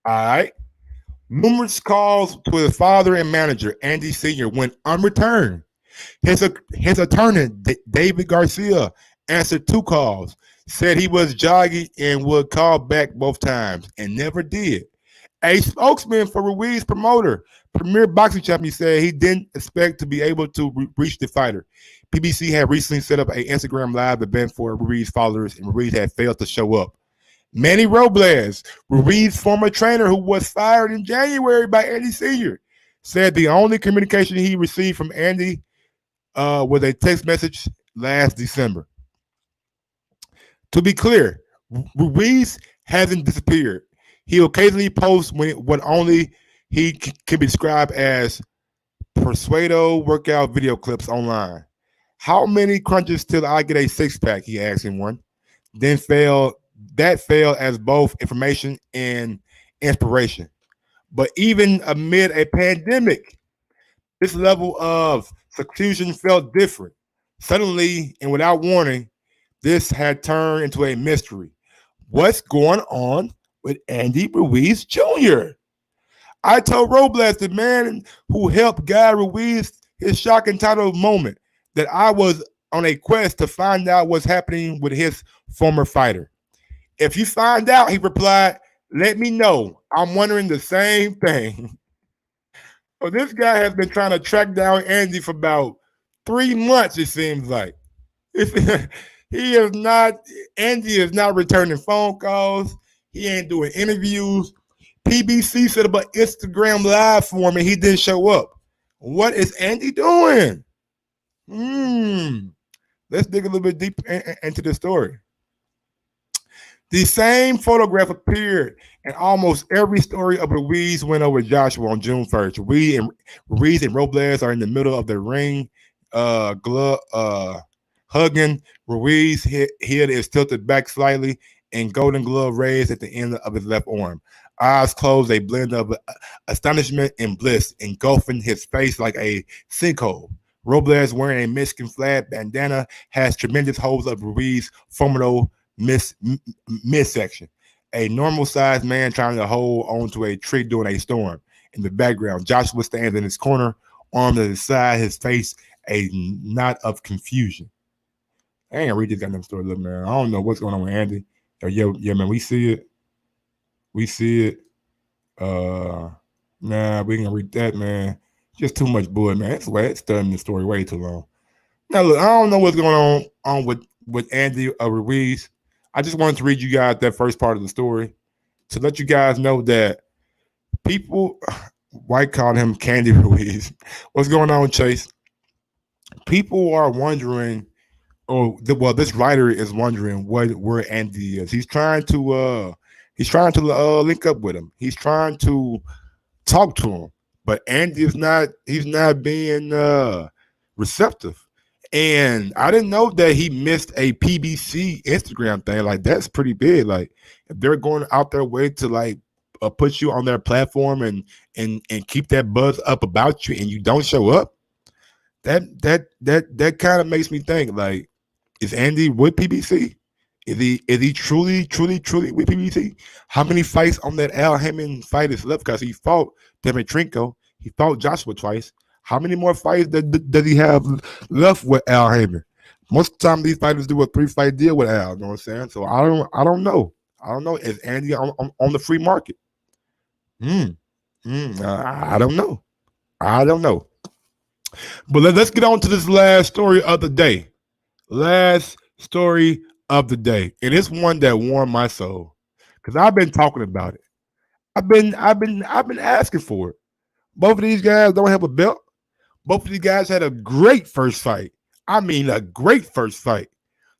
All right. Numerous calls to his father and manager, Andy Sr., went unreturned. His attorney, David Garcia, answered 2 calls, said he was jogging and would call back both times, and never did. A spokesman for Ruiz promoter, Premier Boxing Champion, said he didn't expect to be able to reach the fighter. PBC had recently set up an Instagram Live event for Ruiz followers, and Ruiz had failed to show up. Manny Robles, Ruiz's former trainer who was fired in January by Andy Sr., said the only communication he received from Andy was a text message last December. To be clear, Ruiz hasn't disappeared. He occasionally posts what only he can be described as persuado workout video clips online. How many crunches till I get a 6-pack? He asked in one. Then failed as both information and inspiration. But even amid a pandemic, this level of seclusion felt different. Suddenly and without warning, this had turned into a mystery. What's going on with Andy Ruiz Jr.? I told Robles, the man who helped guide Ruiz his shocking title moment, that I was on a quest to find out what's happening with his former fighter. If you find out, he replied, let me know. I'm wondering the same thing. So this guy has been trying to track down Andy for about 3 months, it seems like. He is not, Andy is not returning phone calls. He ain't doing interviews. PBC set up an Instagram live for him and he didn't show up. What is Andy doing? Let's dig a little bit deep into the story. The same photograph appeared in almost every story of Ruiz win over Joshua on June 1st. Ruiz and Robles are in the middle of the ring, hugging. Ruiz's head is tilted back slightly and golden glove raised at the end of his left arm. Eyes closed, a blend of astonishment and bliss, engulfing his face like a sinkhole. Robles, wearing a Mexican flag bandana, has tremendous holes of Ruiz's formidable midsection. A normal-sized man trying to hold onto a tree during a storm. In the background, Joshua stands in his corner, arms at his side, his face a knot of confusion. I ain't read this goddamn story, look, man. I don't know what's going on with Andy. Yeah, man, we see it. We see it. Nah, we ain't gonna read that, man. Just too much bull, man. It's studying the story way too long. Now, look, I don't know what's going on with Andy Ruiz. I just wanted to read you guys that first part of the story to let you guys know that people, White called him Candy Ruiz. What's going on, Chase? People are wondering, this writer is wondering where Andy is. He's trying to link up with him. He's trying to talk to him, but Andy is not. He's not being receptive. And I didn't know that he missed a PBC Instagram thing. Like, that's pretty big. Like, if they're going out their way to like put you on their platform and keep that buzz up about you, and you don't show up, that kind of makes me think, like, is Andy with PBC? Is he truly with PBC? How many fights on that Al Haymon fight is left? Because he fought Dimitrenko, he fought Joshua twice. How many more fights does he have left with Al Haymon? Most of the time, these fighters do a 3-fight deal with Al. You know what I'm saying? So I don't know. I don't know. Is Andy on the free market? I don't know. I don't know. But let's get on to this last story of the day. Last story of the day, and it's one that warmed my soul because I've been talking about it. I've been asking for it. Both of these guys don't have a belt. Both of these guys had a great first fight. I mean, a great first fight.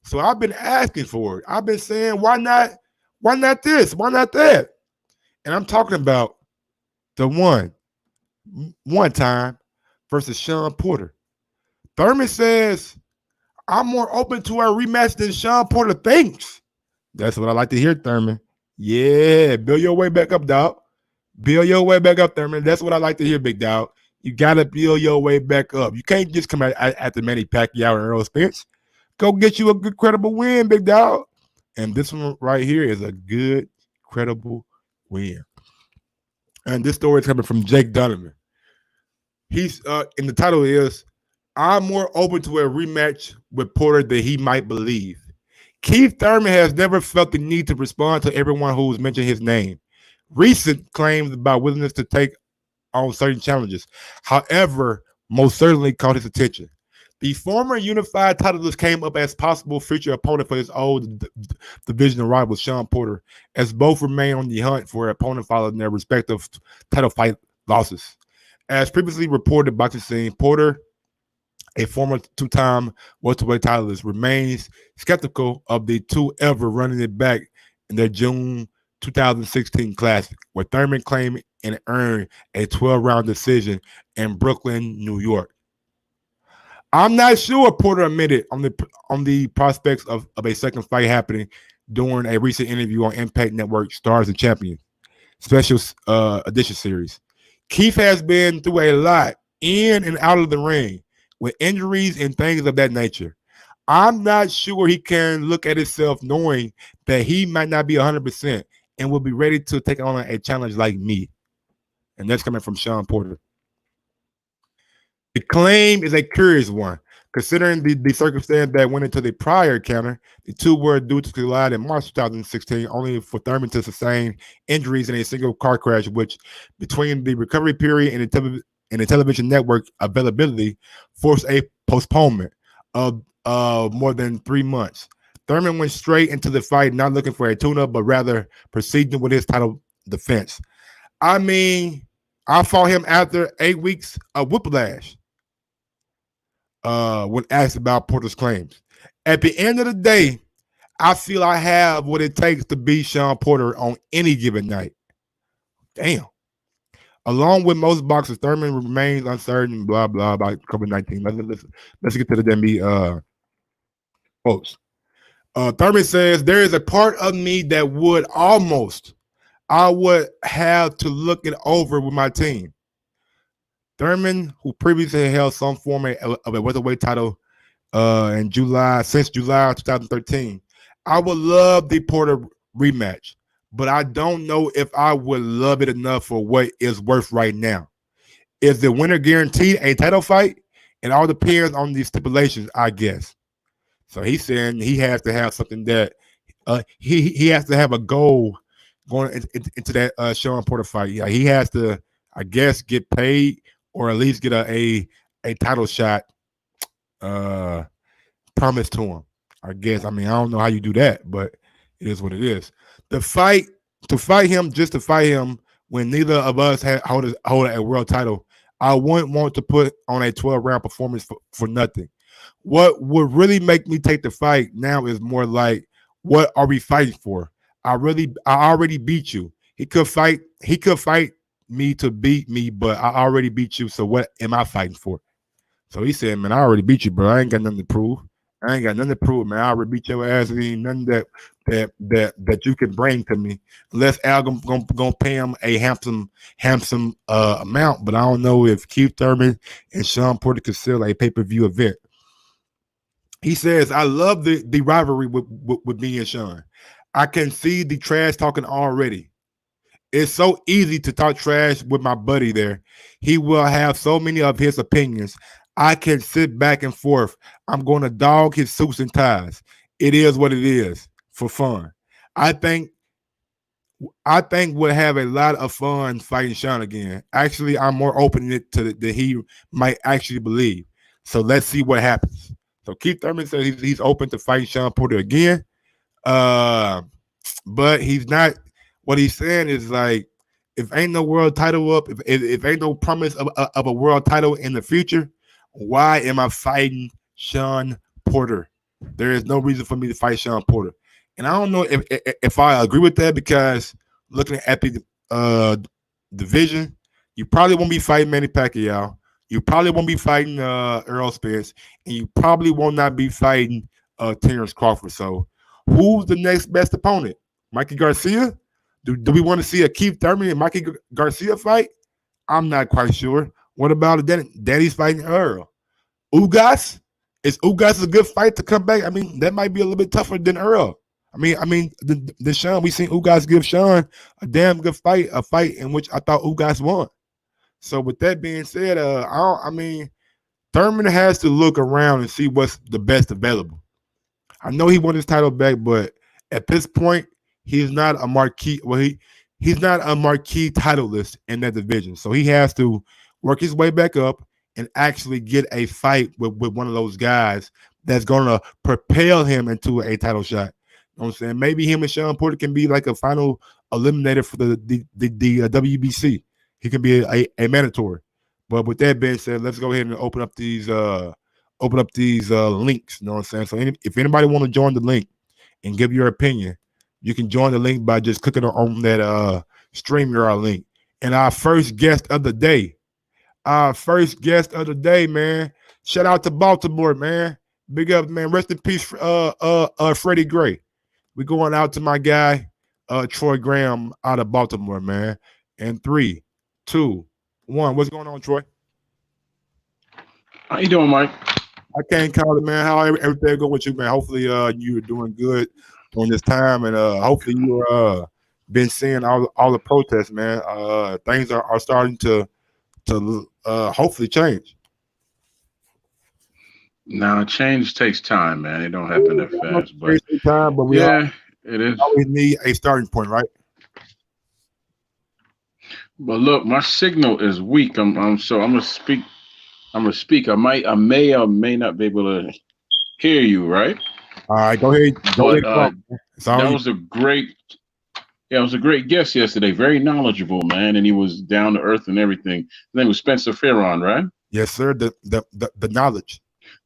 So I've been asking for it. I've been saying, why not? Why not this? Why not that? And I'm talking about the one time versus Sean Porter. Thurman says, I'm more open to a rematch than Sean Porter thinks. That's what I like to hear, Thurman. Yeah, build your way back up, dog. Build your way back up, Thurman. That's what I like to hear, big dog. You got to build your way back up. You can't just come at the Manny Pacquiao and Errol Spence. Go get you a good, credible win, big dog. And this one right here is a good, credible win. And this story is coming from Jake Donovan. He's and the title is, I'm more open to a rematch with Porter than he might believe. Keith Thurman has never felt the need to respond to everyone who's mentioned his name. Recent claims about willingness to take on certain challenges, however, most certainly caught his attention. The former unified titleist came up as possible future opponent for his old division rival, Sean Porter, as both remain on the hunt for an opponent following their respective title fight losses. As previously reported, Boxing Scene, Porter, a former two-time welterweight titleist, remains skeptical of the two ever running it back in their June 2016 Classic, where Thurman claimed and earned a 12-round decision in Brooklyn, New York. I'm not sure, Porter admitted on the prospects of a second fight happening during a recent interview on Impact Network Stars and Champions special edition series. Keith has been through a lot in and out of the ring with injuries and things of that nature. I'm not sure he can look at himself knowing that he might not be 100% and will be ready to take on a challenge like me. And that's coming from Sean Porter. The claim is a curious one, considering the circumstance that went into the prior encounter. The two were due to collide in March 2016, only for Thurman to sustain injuries in a single car crash, which, between the recovery period and the television network availability, forced a postponement of more than 3 months. Thurman went straight into the fight, not looking for a tune-up, but rather proceeding with his title defense. I mean, I fought him after 8 weeks of whiplash. When asked about Porter's claims, at the end of the day, I feel I have what it takes to beat Sean Porter on any given night. Damn. Along with most boxers, Thurman remains uncertain, blah, blah, about COVID-19. Let's get to the Denby quotes. Thurman says, there is a part of me that I would have to look it over with my team. Thurman, who previously held some form of a welterweight title since July 2013. I would love the Porter rematch, but I don't know if I would love it enough for what it's worth right now. Is the winner guaranteed a title fight? It all depends on the stipulations, I guess. So he's saying he has to have something that he has to have a goal going into that Sean Porter fight. Yeah, he has to, I guess, get paid or at least get a title shot promised to him. I guess. I mean, I don't know how you do that, but it is what it is. To fight him when neither of us hold a world title, I wouldn't want to put on a 12-round performance for nothing. What would really make me take the fight now is more like, what are we fighting for? I already beat you. He could fight me to beat me, but I already beat you. So what am I fighting for? So he said, man, I already beat you, bro. I ain't got nothing to prove. Man. I already beat your ass. There ain't nothing that you can bring to me. Unless Al gonna pay him a handsome amount. But I don't know if Keith Thurman and Sean Porter could sell a pay-per-view event. He says, I love the rivalry with me and Sean. I can see the trash talking already. It's so easy to talk trash with my buddy there. He will have so many of his opinions. I can sit back and forth. I'm going to dog his suits and ties. It is what it is for fun. I think we'll have a lot of fun fighting Sean again. Actually, I'm more open to that he might actually believe. So let's see what happens. So Keith Thurman says he's open to fighting Sean Porter again. But he's not. What he's saying is like, if ain't no world title up, if ain't no promise of a world title in the future, why am I fighting Sean Porter? There is no reason for me to fight Sean Porter. And I don't know if I agree with that, because looking at the division, you probably won't be fighting Manny Pacquiao. You probably won't be fighting Errol Spence, and you probably will not be fighting Terrence Crawford. So who's the next best opponent? Mikey Garcia? Do we want to see a Keith Thurman and Mikey Garcia fight? I'm not quite sure. What about Danny's fighting Earl? Ugas? Is Ugas a good fight to come back? I mean, that might be a little bit tougher than Earl. I mean, the Sean, we seen Ugas give Sean a damn good fight, a fight in which I thought Ugas won. So with that being said, Thurman has to look around and see what's the best available. I know he won his title back, but at this point, he's not a marquee. Well, he's not a marquee titleist in that division. So he has to work his way back up and actually get a fight with one of those guys that's going to propel him into a title shot. You know what I'm saying? Maybe him and Sean Porter can be like a final eliminator for the WBC. He can be a mandatory. But with that being said, let's go ahead and open up these links. You know what I'm saying? So if anybody want to join the link and give your opinion, you can join the link by just clicking on that StreamYard link. And our first guest of the day, man. Shout out to Baltimore, man. Big up, man. Rest in peace, Freddie Gray. We're going out to my guy, Troy Graham, out of Baltimore, man. And 3, 2, 1. What's going on, Troy? How you doing, Mike? I can't call it, man. How everything go with you, man? Hopefully, you're doing good during this time, and hopefully you been seeing all the protests, man. Things are starting to hopefully change. Now, change takes time, man. It don't Yeah, happen that I know fast, it but takes some time, but we yeah, it is. always need a starting point, right? But look, my signal is weak. So I'm gonna speak. I'm gonna speak. I may or may not be able to hear you, right? All right, go ahead, But talk. It's all that you. was a great. Yeah, it was a great guest yesterday. Very knowledgeable, man, and he was down to earth and everything. His name was Spencer Fearon, right? Yes, sir. The knowledge.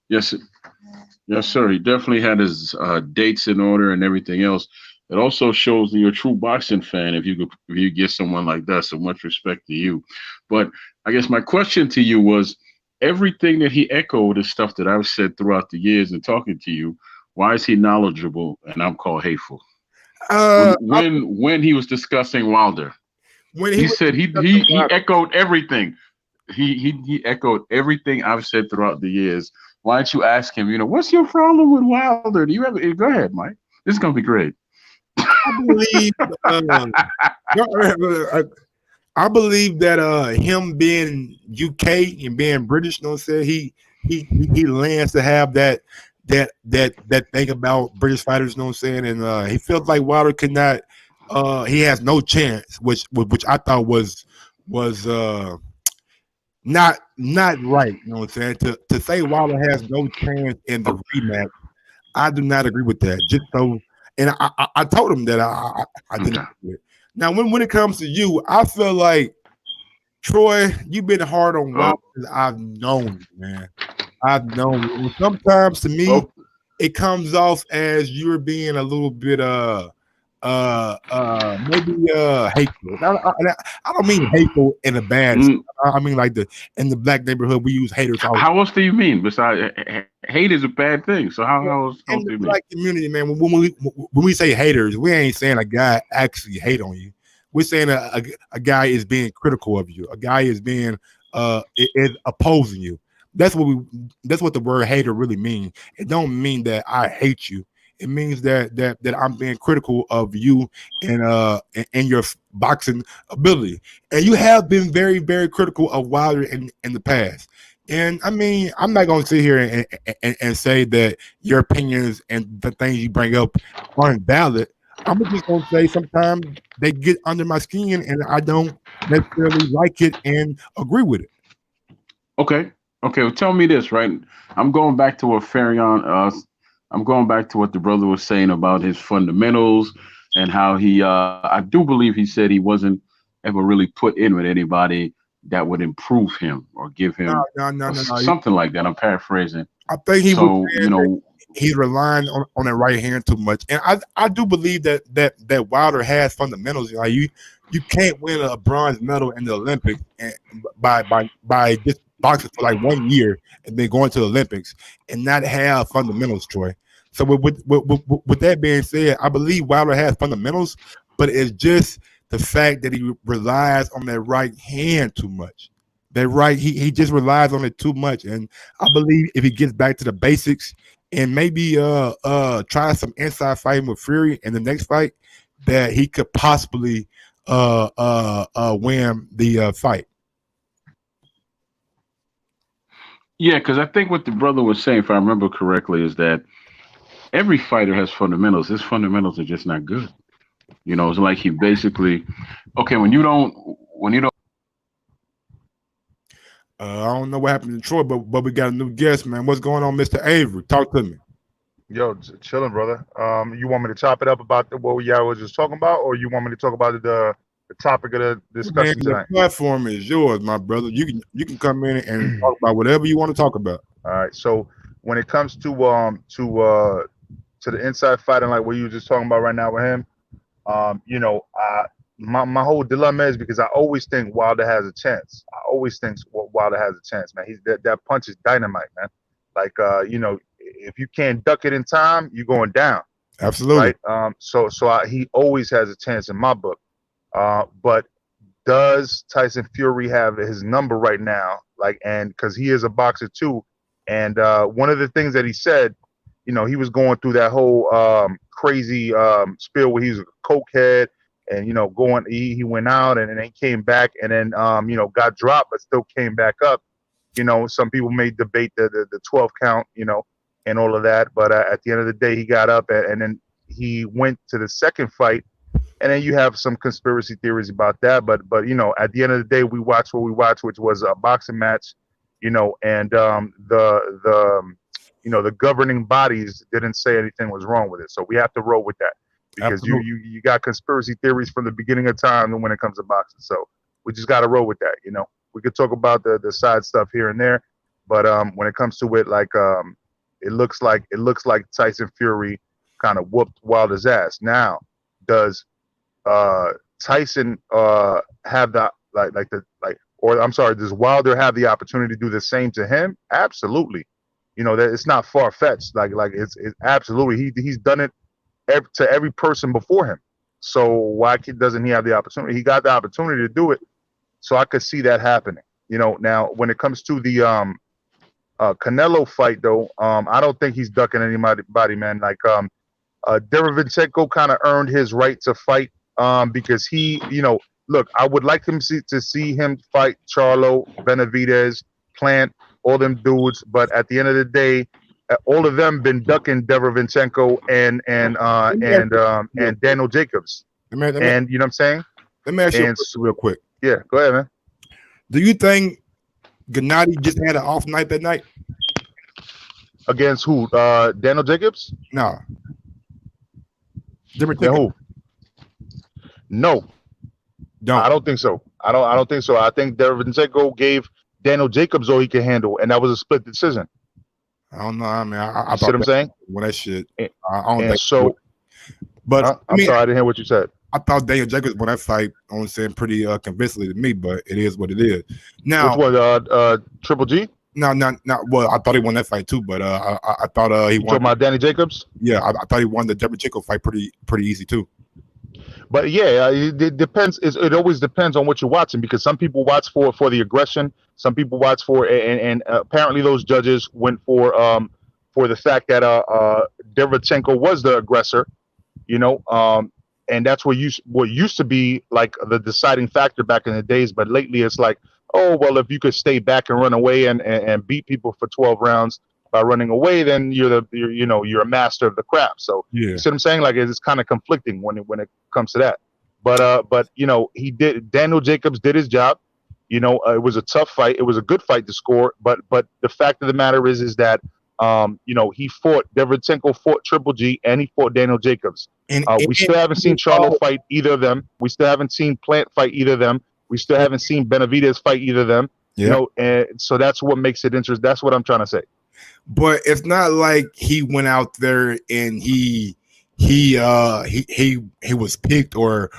Yes, yes, sir. He definitely had his dates in order and everything else. It also shows that you're a true boxing fan if you get someone like that. So much respect to you. But I guess my question to you was everything that he echoed is stuff that I've said throughout the years and talking to you. Why is he knowledgeable and I'm called hateful? Uh, I, When he was discussing Wilder, when he he was said discussing he Wilder, echoed everything. He echoed everything I've said throughout the years. Why don't you ask him? What's your problem with Wilder? Do you ever go ahead, Mike? This is gonna be great. I believe. Uh, I believe that him being UK and being British, you know what I'm saying, he lands to have that thing about British fighters, you know what I'm saying, and he feels like Wilder could not he has no chance, which I thought was not right, you know what I'm saying? To say Wilder has no chance in the rematch, I do not agree with that. Just so, and I told him that I didn't Okay. agree with it. Now when it comes to you, I feel like Troy, you've been hard on Wilder Oh, since I've known you, man. I've known you. And sometimes to me, oh, it comes off as you're being a little bit maybe hateful. I don't mean hateful in a bad sense. mm, I mean like in the black neighborhood we use haters all how else do you mean? Besides, hate is a bad thing. So how in else the do you mean? black community, man. When we say haters, we ain't saying a guy actually hate on you. We're saying a guy is being critical of you. A guy is being is opposing you. That's what we. That's what the word hater really means. It don't mean that I hate you. It means that I'm being critical of you and your boxing ability. And you have been very critical of Wilder in the past. And I mean, I'm not going to sit here and say that your opinions and the things you bring up aren't valid. I'm just going to say sometimes they get under my skin and I don't necessarily like it and agree with it. Okay. Okay. Well, tell me this, right? I'm going back to what Farion. I'm going back to what the brother was saying about his fundamentals and how he. I do believe he said he wasn't ever really put in with anybody that would improve him or give No, him no, no, no, no. something like that. I'm paraphrasing. I think he was So saying that he's relying on the right hand too much, and I do believe that Wilder has fundamentals. Like you can't win a bronze medal in the Olympics and by just boxing for like 1 year and then going to the Olympics and not have fundamentals, Troy. So with that being said, I believe Wilder has fundamentals, but it's just the fact that he relies on that right hand too much. That right, he just relies on it too much, and I believe if he gets back to the basics and maybe try some inside fighting with Fury in the next fight, that he could possibly win the fight. yeah, because I think what the brother was saying, if I remember correctly, is that every fighter has fundamentals. His fundamentals are just not good. It's like he basically okay when you don't. I don't know what happened to Troy, but we got a new guest, man. What's going on, Mr. Avery? Talk to me. Yo, chilling, brother. You want me to chop it up about what y'all was just talking about, or you want me to talk about the topic of the Man, discussion the tonight? platform is yours, my brother. You can come in and talk about whatever you want to talk about. All right. So when it comes to the inside fighting, like what you were just talking about right now with him, my whole dilemma is because I always think Wilder has a chance. I always think Wilder has a chance, man. He's that punch is dynamite, man. Like if you can't duck it in time, you're going down, Absolutely. right? He always has a chance in my book. But does Tyson Fury have his number right now? Like, and because he is a boxer too, And one of the things that he said, you know, he was going through that whole crazy spiel where he was a cokehead, and you know, he went out and then he came back, and then you know, got dropped but still came back up. You know, some people may debate the 12 count, you know, and all of that, but at the end of the day, he got up, and then he went to the second fight, and then you have some conspiracy theories about that, but you know, at the end of the day, we watched what we watched, which was a boxing match, you know, and the you know, the governing bodies didn't say anything was wrong with it, so we have to roll with that, because you got conspiracy theories from the beginning of time when it comes to boxing, so we just got to roll with that. You know, we could talk about the side stuff here and there, but when it comes to it, like it looks like Tyson Fury kind of whooped Wilder's ass. Now, does Tyson have the does Wilder have the opportunity to do the same to him? Absolutely. You know, that it's not far fetched. Like it's absolutely, he's done it to every person before him. So why doesn't he have the opportunity? He got the opportunity to do it. So I could see that happening. You know, now when it comes to the Canelo fight, though, I don't think he's ducking anybody, man. Like Derevyanchenko kind of earned his right to fight because he, you know, look, I would like him to see him fight Charlo, Benavidez, Plant, all them dudes, but at the end of the day, all of them been ducking Derevyanchenko and Daniel Jacobs. And you know what I'm saying? Let me ask you a question real quick. Yeah, go ahead, man. Do you think Gennady just had an off night that night? Against who? Daniel Jacobs? No. Who? No. I don't think so. I don't think so. I think Derevyanchenko gave Daniel Jacobs all he could handle, and that was a split decision. I don't know. I mean, I see what I'm saying? Well, that shit. I don't think so. But I'm sorry, I didn't hear what you said. I thought Daniel Jacobs won that fight, I'm saying, pretty convincingly to me, but it is what it is. Now, which one? Triple G? No, not. Well, I thought he won that fight too, but I thought he won. Talking about Danny Jacobs? Yeah, I thought he won the Derevyanchenko fight pretty easy too. But yeah, it depends. It always depends on what you're watching, because some people watch for the aggression, some people watch for, and apparently those judges went for the fact that Derevyanchenko was the aggressor, you know, and that's what used to be like the deciding factor back in the days. But lately, it's like, oh well, if you could stay back and run away and beat people for 12 rounds by running away, then you're a master of the craft. So yeah. You see what I'm saying? Like, it's kind of conflicting when it comes to that. But you know, Daniel Jacobs did his job. You know, it was a tough fight. It was a good fight to score. But the fact of the matter is that you know, Derevyanchenko fought Triple G, and he fought Daniel Jacobs. We still haven't seen Charlo fight either of them. We still haven't seen Plant fight either of them. We still haven't seen Benavidez fight either of them. Yeah. You know, and so that's what makes it interesting. That's what I'm trying to say. But it's not like he went out there and he was picked or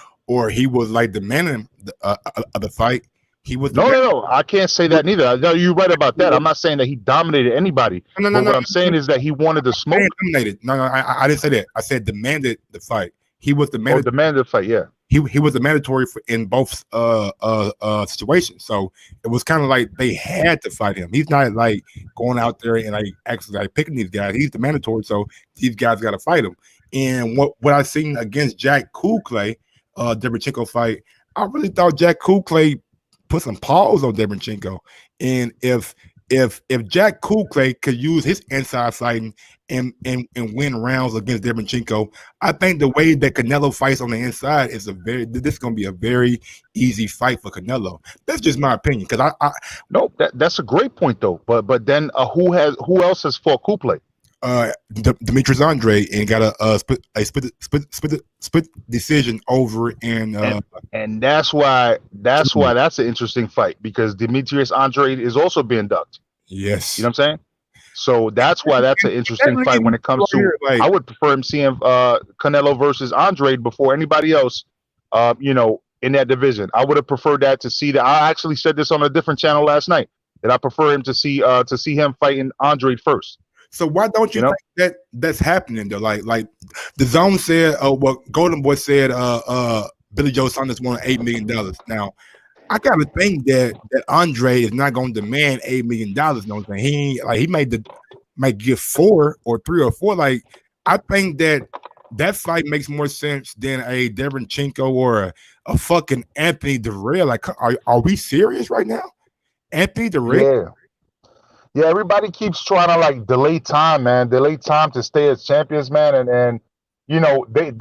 he was like the man of the fight. He was no. I can't say that neither. No, you're right about that. I'm not saying that he dominated anybody. No, what I'm saying is that he wanted to smoke. Dominated. No, I didn't say that. I said demanded the fight. He was demanded. Demanded the fight. Yeah. He was a mandatory in both situations. So it was kind of like they had to fight him. He's not like going out there and like actually like picking these guys. He's the mandatory, so these guys got to fight him. And what I seen against Jack Coolclay, Derevyanchenko fight, I really thought Jack Coolclay put some pause on Derevyanchenko. And if Jack Coolclay could use his inside fighting and win rounds against Derevyanchenko, I think the way that Canelo fights on the inside is this is going to be a very easy fight for Canelo. That's just my opinion. Because no, that's a great point though. But then who else has fought Coolclay? Demetrius Andre, and got a split decision over and that's why that's an interesting fight, because Demetrius Andre is also being ducked. Yes, you know what I'm saying. So that's why that's an interesting fight when it comes to. I would prefer him seeing Canelo versus Andre before anybody else. You know, in that division, I would have preferred that to see that. I actually said this on a different channel last night, that I prefer him to see him fighting Andre first. So why don't you think that's happening though? Like the Zone said, Golden Boy said, Billy Joe Saunders won $8 million. Now, I gotta think that Andre is not gonna demand $8 million. No, I'm saying he might give 4 or 3 or 4. Like I think that fight makes more sense than a Derenchenko or a fucking Anthony Durrell. Like, are we serious right now? Anthony Durrell? Yeah. Everybody keeps trying to like delay time, man. Delay time to stay as champions, man. And you know they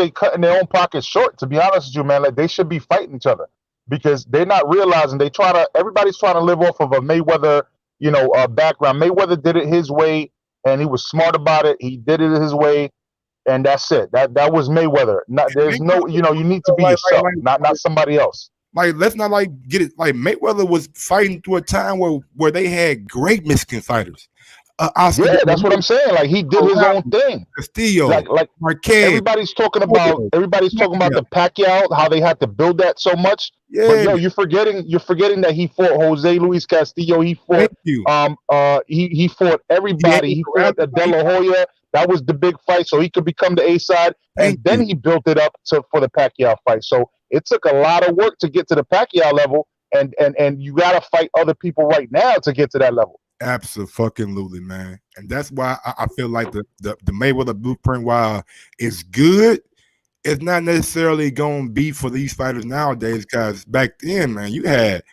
cutting their own pockets short. To be honest with you, man, like they should be fighting each other because they're not realizing everybody's trying to live off of a Mayweather, background. Mayweather did it his way, and he was smart about it. He did it his way, and that's it. That was Mayweather. There's no, you need to be yourself, not somebody else. Like, let's not get it. Like Mayweather was fighting through a time where they had great Mexican fighters. Yeah, that's what I'm saying. Like he did his own thing. Castillo, like Marquez. Everybody's talking about the Pacquiao, how they had to build that so much. Yeah, but you're forgetting that he fought Jose Luis Castillo. He fought he fought everybody. He fought De La Hoya. That was the big fight, so he could become the A side, and then he built it up for the Pacquiao fight. So it took a lot of work to get to the Pacquiao level, and you got to fight other people right now to get to that level. Absolutely, man. And that's why I feel like the Mayweather blueprint, while it's good, it's not necessarily going to be for these fighters nowadays. Because back then, man, you had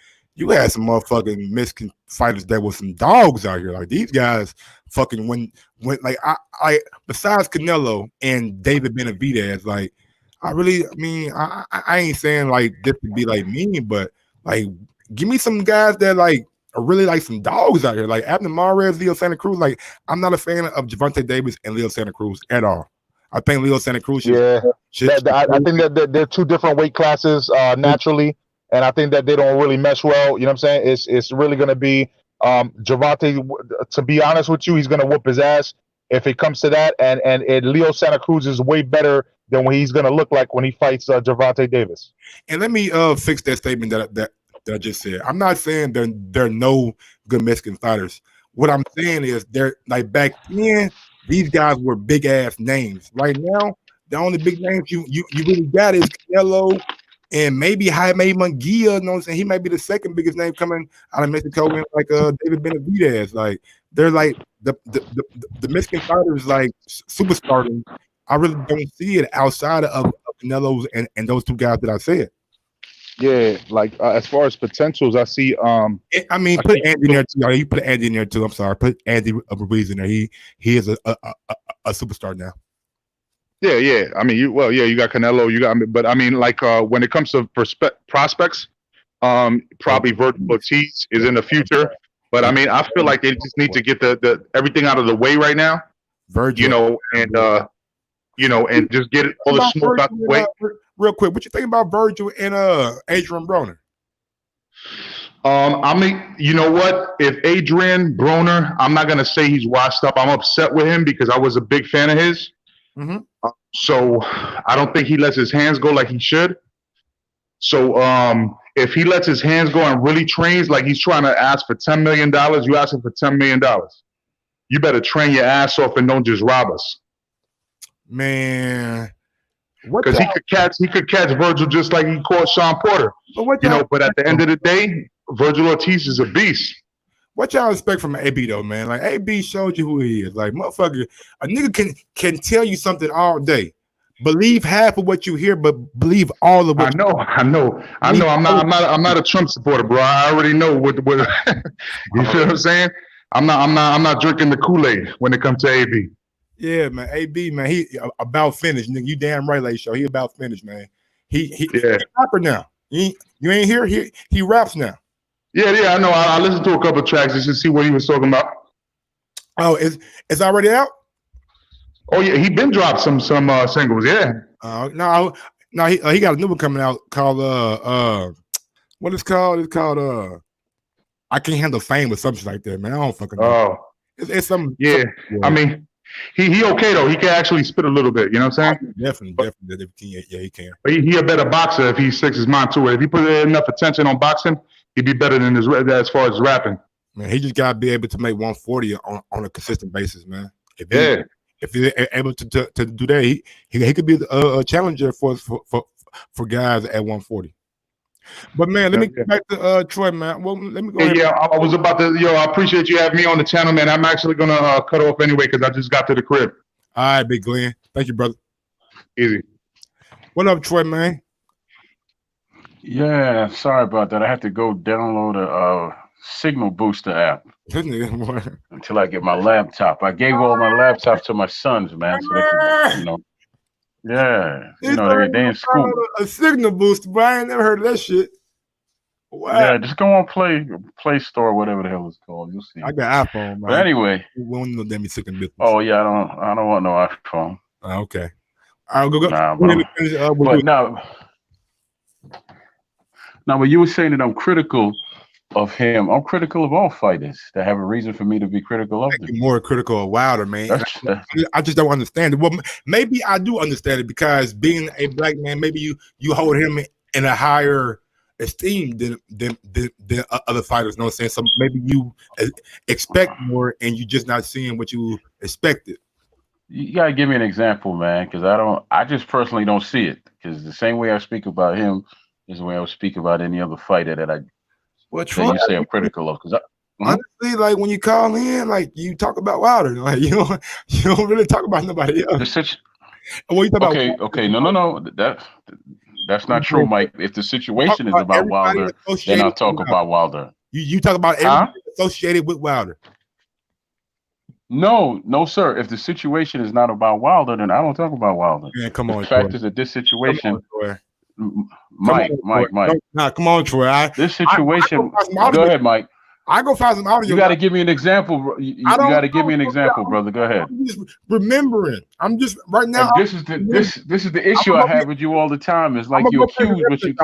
some motherfucking Mexican fighters that were some dogs out here. Like these guys, fucking when like I besides Canelo and David Benavidez, like I ain't saying like this to be like mean, but like give me some guys that like are really like some dogs out here, like Abner Mares, Leo Santa Cruz. Like I'm not a fan of Gervonta Davis and Leo Santa Cruz at all. I think Leo Santa Cruz I think that they're two different weight classes naturally, and I think that they don't really mesh well. You know what I'm saying? It's really going to be Gervonta. To be honest with you, he's going to whoop his ass if it comes to that, and Leo Santa Cruz is way better than what he's going to look like when he fights Gervonta Davis. And let me fix that statement that I just said. I'm not saying there are no good Mexican fighters. What I'm saying is they're like back then, these guys were big ass names. Right now, the only big names you really got is Canelo and maybe Jaime Munguia. You know what I'm saying? He might be the second biggest name coming out of Mexico, and like David Benavidez. Like they're like the Mexican fighters like superstardom. I really don't see it outside of Canelo's and those two guys that I said. Yeah, like as far as potentials, I see. Put Andy in there too. You put Andy in there too. I'm sorry, put Andy Ruiz in there. He is a superstar now. Yeah. I mean, you got Canelo, but I mean, like when it comes to prospects, probably Virgil Ortiz is in the future. But I mean, I feel like they just need to get the everything out of the way right now. Virgil, and just get all the smoke out the way. Real quick, what you think about Virgil and Adrian Broner? I mean, you know what? If Adrian Broner, I'm not gonna say he's washed up. I'm upset with him because I was a big fan of his. Mm-hmm. So I don't think he lets his hands go like he should. So if he lets his hands go and really trains like he's trying to ask for $10 million, you asking for $10 million. You better train your ass off and don't just rob us. Man. Because he could catch Virgil just like he caught Sean Porter. But at the end of the day, Virgil Ortiz is a beast. What y'all expect from AB though, man? Like AB showed you who he is. Like motherfucker, a nigga can tell you something all day. Believe half of what you hear, but believe all of what I know. I'm not a Trump supporter, bro. I already know what you feel what I'm saying? I'm not drinking the Kool-Aid when it comes to AB. Yeah, man. AB, man, he about finished. Nigga, you damn right, Late Show. He about finished, man. He's a rapper now. You ain't here? He raps now. Yeah, I know. I listened to a couple of tracks just to see what he was talking about. Oh, it's already out? Oh yeah, he been dropped some singles. Yeah. No, he got a new one coming out called what it's called? It's called I Can't Handle Fame or something like that, man. I don't fucking know. Oh, it's some. Yeah, I mean. He okay though. He can actually spit a little bit. You know what I'm saying? Definitely. Yeah, he can. But he a better boxer if he sticks his mind to it. If he put enough attention on boxing, he'd be better than as far as rapping. Man, he just gotta be able to make 140 on a consistent basis, man. If he's able to do that, he could be a challenger for guys at 140. But man, let me Yeah. get back to Troy, man. Well, let me go ahead. Yeah, I was about to. I appreciate you having me on the channel, man. I'm actually gonna cut off anyway because I just got to the crib. All right, Big Glenn. Thank you, brother. Easy. What up, Troy, man? Yeah, sorry about that. I had to go download a Signal Booster app This nigga, boy. until I get my laptop. I gave all my laptops to my sons, man, so they could, yeah, they in school. A signal booster, bro. I ain't never heard of that shit. Wow. Yeah, just go on Play Store, whatever the hell it's called. You'll see. I got iPhone, man. But anyway. We don't know damn signal business. Oh yeah, I don't want no iPhone. Okay. I'll go. Nah, but no. Now, when you were saying that I'm critical of him, I'm critical of all fighters that have a reason for me to be critical of them. More critical of Wilder, man. I just don't understand it. Well, maybe I do understand it because being a black man, maybe you hold him in a higher esteem than other fighters. You know what I'm saying? So maybe you expect more, and you're just not seeing what you expected. You gotta give me an example, man, because I just personally don't see it. Because the same way I speak about him is the way I would speak about any other fighter that you say I'm critical of. Because honestly, like when you call in, like you talk about Wilder, like you don't really talk about nobody else. Okay, no, that's not true, Mike. If the situation is about Wilder, then I'll talk about Wilder. You talk about everybody associated with Wilder. No, sir. If the situation is not about Wilder, then I don't talk about Wilder. Man, come on. The fact is that this situation, Mike. Nah, come on, Troy. This situation. Go ahead, Mike. I go find some audio. You got to give me an example. You got to give me an example, brother. Go ahead. I'm just remembering. I'm just right now. And this is the issue I have with you all the time. Is like you accuse, but you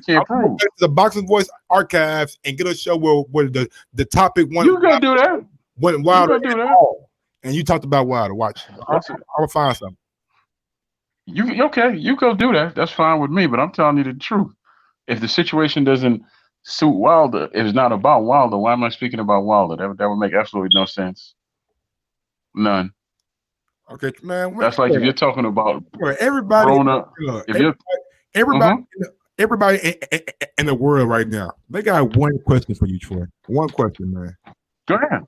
can't prove. The Boxing Voice archives and get a show where the topic one. You gonna do that? When Wilder and you talked about Wilder. Watch. I'll find something. Okay? You go do that. That's fine with me. But I'm telling you the truth. If the situation doesn't suit Wilder, if it's not about Wilder, why am I speaking about Wilder? That would make absolutely no sense. None. Okay, man. That's like if you're talking about everybody. Everybody in the world right now, they got one question for you, Troy. One question, man. Go ahead.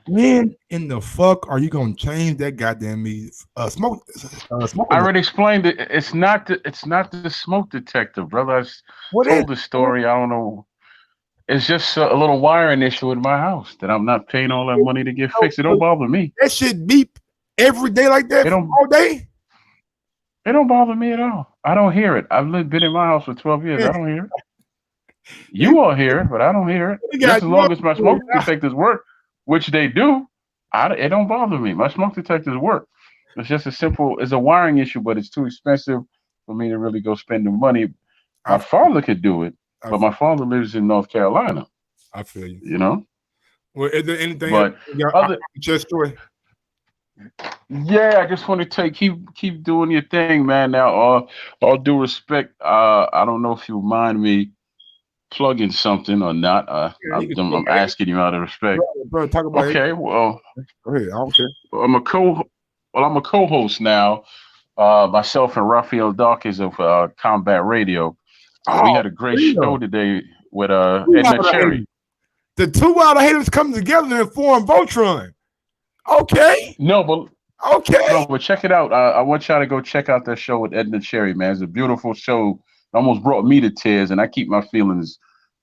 When in the fuck are you gonna change that goddamn smoke? I already explained it. It's not the smoke detector, brother. I told the story. I don't know. It's just a little wiring issue in my house that I'm not paying all that money to get fixed. It don't bother me. That shit beep every day like that. All day. It don't bother me at all. I don't hear it. I've been in my house for 12 years. I don't hear it. You all hear it, but I don't hear it. Just as long as my smoke detectors work, which they do, it don't bother me. My smoke detectors work. It's just it's a wiring issue, but it's too expensive for me to really go spend the money. My father could do it, but my father lives in North Carolina. I feel you. You know? Well, is there anything just story? Yeah, I just want to keep doing your thing, man. Now, all due respect, I don't know if you mind me plugging something or not. I'm asking you out of respect. Bro, talk about it. Well, go ahead. I don't care. I'm a co-host now. Myself and Raphael Dawkins of Combat Radio. We had a great show today with Edna Cherry. The two Wilder haters come together and form Voltron. Okay. No, but check it out. I want y'all to go check out that show with Edna Cherry, man. It's a beautiful show. It almost brought me to tears, and I keep my feelings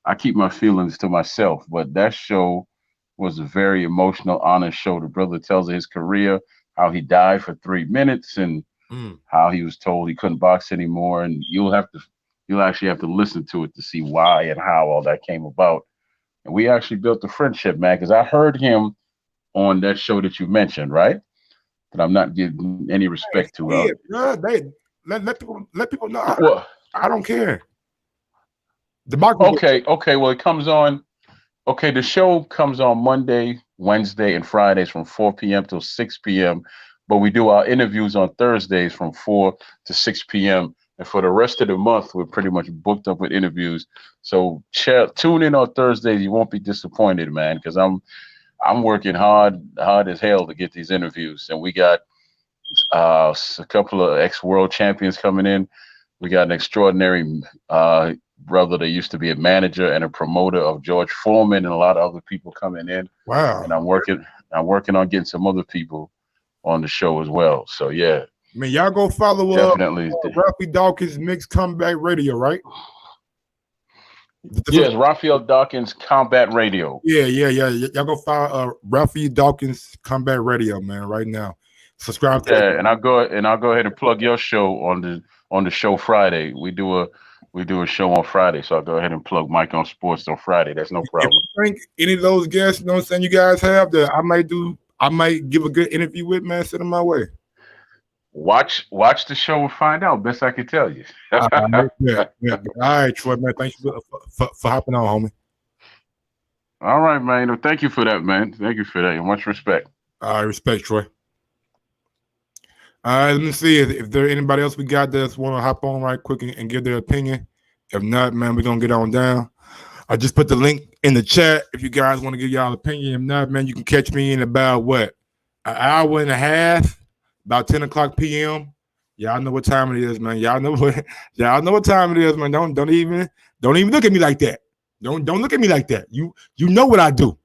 to myself. But that show was a very emotional, honest show. The brother tells of his career, how he died for 3 minutes, and how he was told he couldn't box anymore. And you'll actually have to listen to it to see why and how all that came about. And we actually built a friendship, man, because I heard him on that show that you mentioned, right? That I'm not giving any respect to. Let people know. I don't care. Okay. Well, it comes on. Okay, the show comes on Monday, Wednesday, and Fridays from 4 p.m. till 6 p.m. But we do our interviews on Thursdays from 4 to 6 p.m. And for the rest of the month, we're pretty much booked up with interviews. So tune in on Thursdays. You won't be disappointed, man, because I'm working hard as hell to get these interviews. And we got a couple of ex-world champions coming in. We got an extraordinary brother that used to be a manager and a promoter of George Foreman and a lot of other people coming in. Wow. And I'm working on getting some other people on the show as well. So yeah. I mean, y'all go follow Definitely. Ralphie Dawkins Mixed Comeback Radio, right? Yes, Raphael Dawkins Combat Radio. Yeah. Y'all go follow Ralphie Dawkins Combat Radio, man, right now. Subscribe to and I'll go ahead and plug your show on the show Friday. We do a show on Friday, so I'll go ahead and plug Mike on Sports on Friday. That's no problem. If you think any of those guests, you know what I'm saying, you guys have that I might give a good interview with, man, send them my way. Watch the show and find out. Best I can tell you. Yeah. All right, Troy, man. Thank you for hopping on, homie. All right, man. Thank you for that, man. Thank you for that. And much respect. All right, respect, Troy. All right, let me see if there anybody else we got that's want to hop on right quick and give their opinion. If not, man, we're gonna get on down. I just put the link in the chat if you guys want to give y'all opinion. If not, man, you can catch me in about an hour and a half, about 10 o'clock p.m. Y'all know what time it is, man. Y'all know what time it is, man. Don't even look at me like that. Don't look at me like that. You know what I do.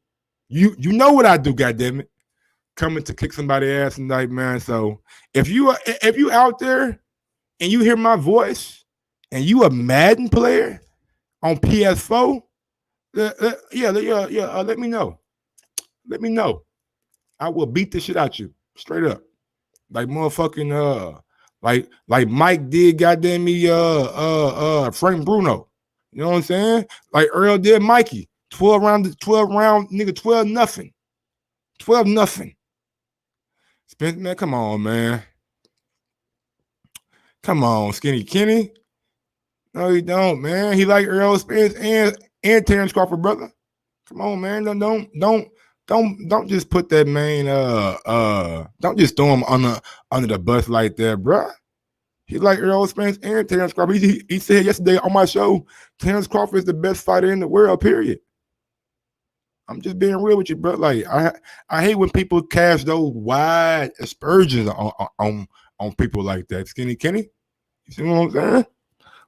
You know what I do, goddammit. Coming to kick somebody's ass tonight, man. So if you out there and you hear my voice and you a Madden player on PS4, let me know. Let me know. I will beat the shit out you straight up, like motherfucking like Mike did, goddamn me, Frank Bruno. You know what I'm saying? Like Earl did Mikey. 12 round, nigga, 12-0. 12-0. Spence, man, come on, man. Come on, Skinny Kenny. No, he don't, man. He like Earl Spence and Terrence Crawford, brother. Come on, man. Don't just put that man. Don't just throw him under the bus like that, bruh. He like Earl Spence and Terrence Crawford. He said yesterday on my show, Terrence Crawford is the best fighter in the world. Period. I'm just being real with you, bro. Like I hate when people cast those wide aspersions on people like that. Skinny Kenny, you see what I'm saying?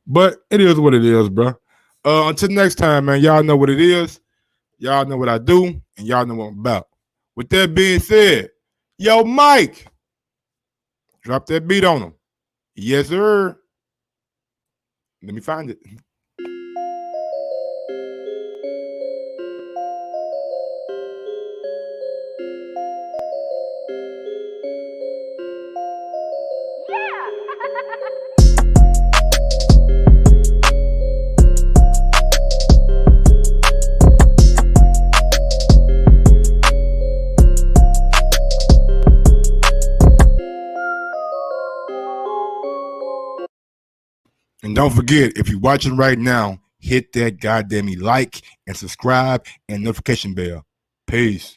But it is what it is, bro. Until next time, man. Y'all know what it is. Y'all know what I do, and y'all know what I'm about. With that being said, yo, Mike, drop that beat on him. Yes, sir. Let me find it. And don't forget, if you're watching right now, hit that goddamn like and subscribe and notification bell. Peace.